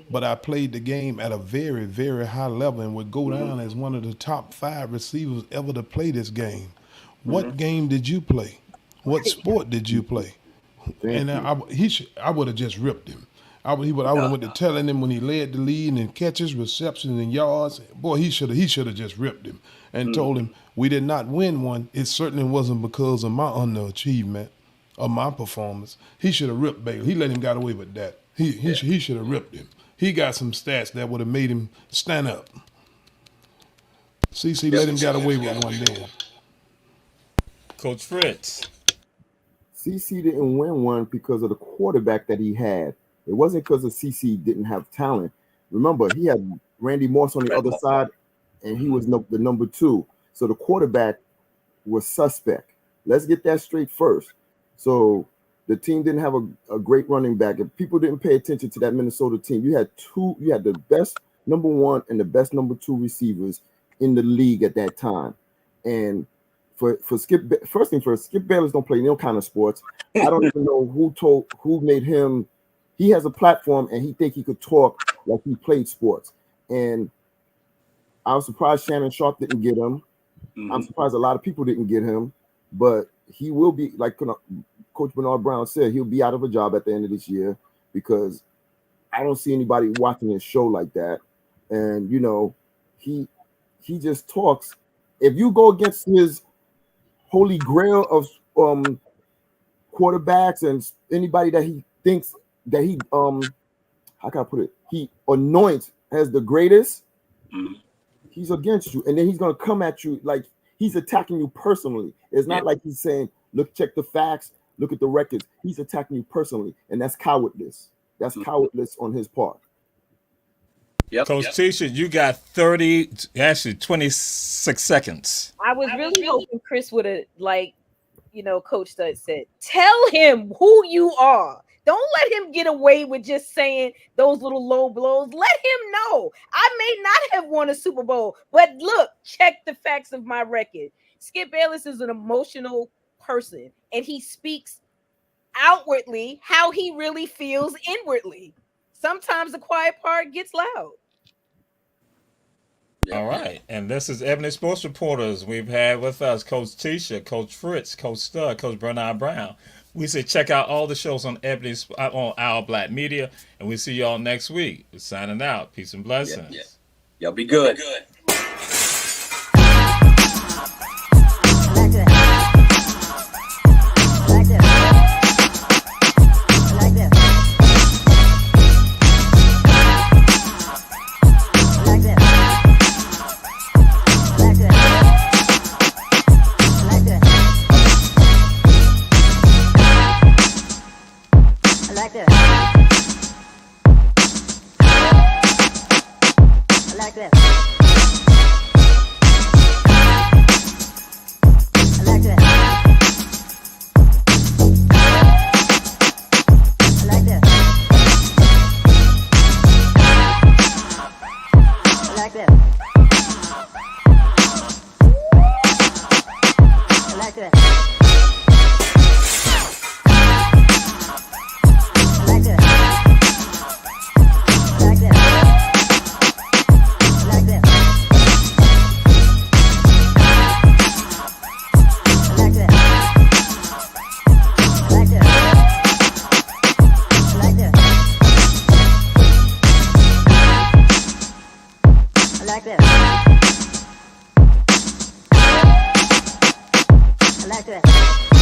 But I played the game at a very, very high level and would go down as one of the top 5 receivers ever to play this game. What game did you play? What sport did you play? And I would have just ripped him. I would have went to telling him when he led the lead in catches, receptions, and yards. Boy, he should have just ripped him and told him we did not win one. It certainly wasn't because of my underachievement or my performance. He should have ripped Bailey. He let him get away with that. He should have ripped him. He got some stats that would have made him stand up. CC let him get away with one day. Coach Fritz. CC didn't win one because of the quarterback that he had. It wasn't because of CC didn't have talent. Remember, he had Randy Moss on the other side, and he was the number 2. So the quarterback was suspect. Let's get that straight first. So the team didn't have a great running back. If people didn't pay attention to that Minnesota team, you had the best number 1 and the best number 2 receivers in the league at that time. And for Skip Bayless don't play no kind of sports. I don't even know who made him. He has a platform and he think he could talk like he played sports. And I was surprised Shannon Sharp didn't get him. I'm surprised a lot of people didn't get him, but he will be, like Coach Bernard Brown said, he'll be out of a job at the end of this year because I don't see anybody watching his show like that. And, he just talks. If you go against his holy grail of quarterbacks and anybody that he thinks that he how can I put it? He anoints as the greatest, he's against you. And then he's gonna come at you like he's attacking you personally. It's not like he's saying, look, check the facts, look at the records. He's attacking you personally, and that's cowardless. That's cowardless on his part. Coach Tisha, you got 26 seconds. I was really hoping Chris would have, Coach Stud said, tell him who you are. Don't let him get away with just saying those little low blows. Let him know. I may not have won a Super Bowl, but look, check the facts of my record. Skip Bayless is an emotional person, and he speaks outwardly how he really feels inwardly. Sometimes the quiet part gets loud. All right. And this is Ebony Sports Reporters. We've had with us Coach Tisha, Coach Fritz, Coach Stud, Coach Bernard Brown. We say check out all the shows on on Our Black Media, and we see y'all next week. We're signing out. Peace and blessings. Y'all be good. like that.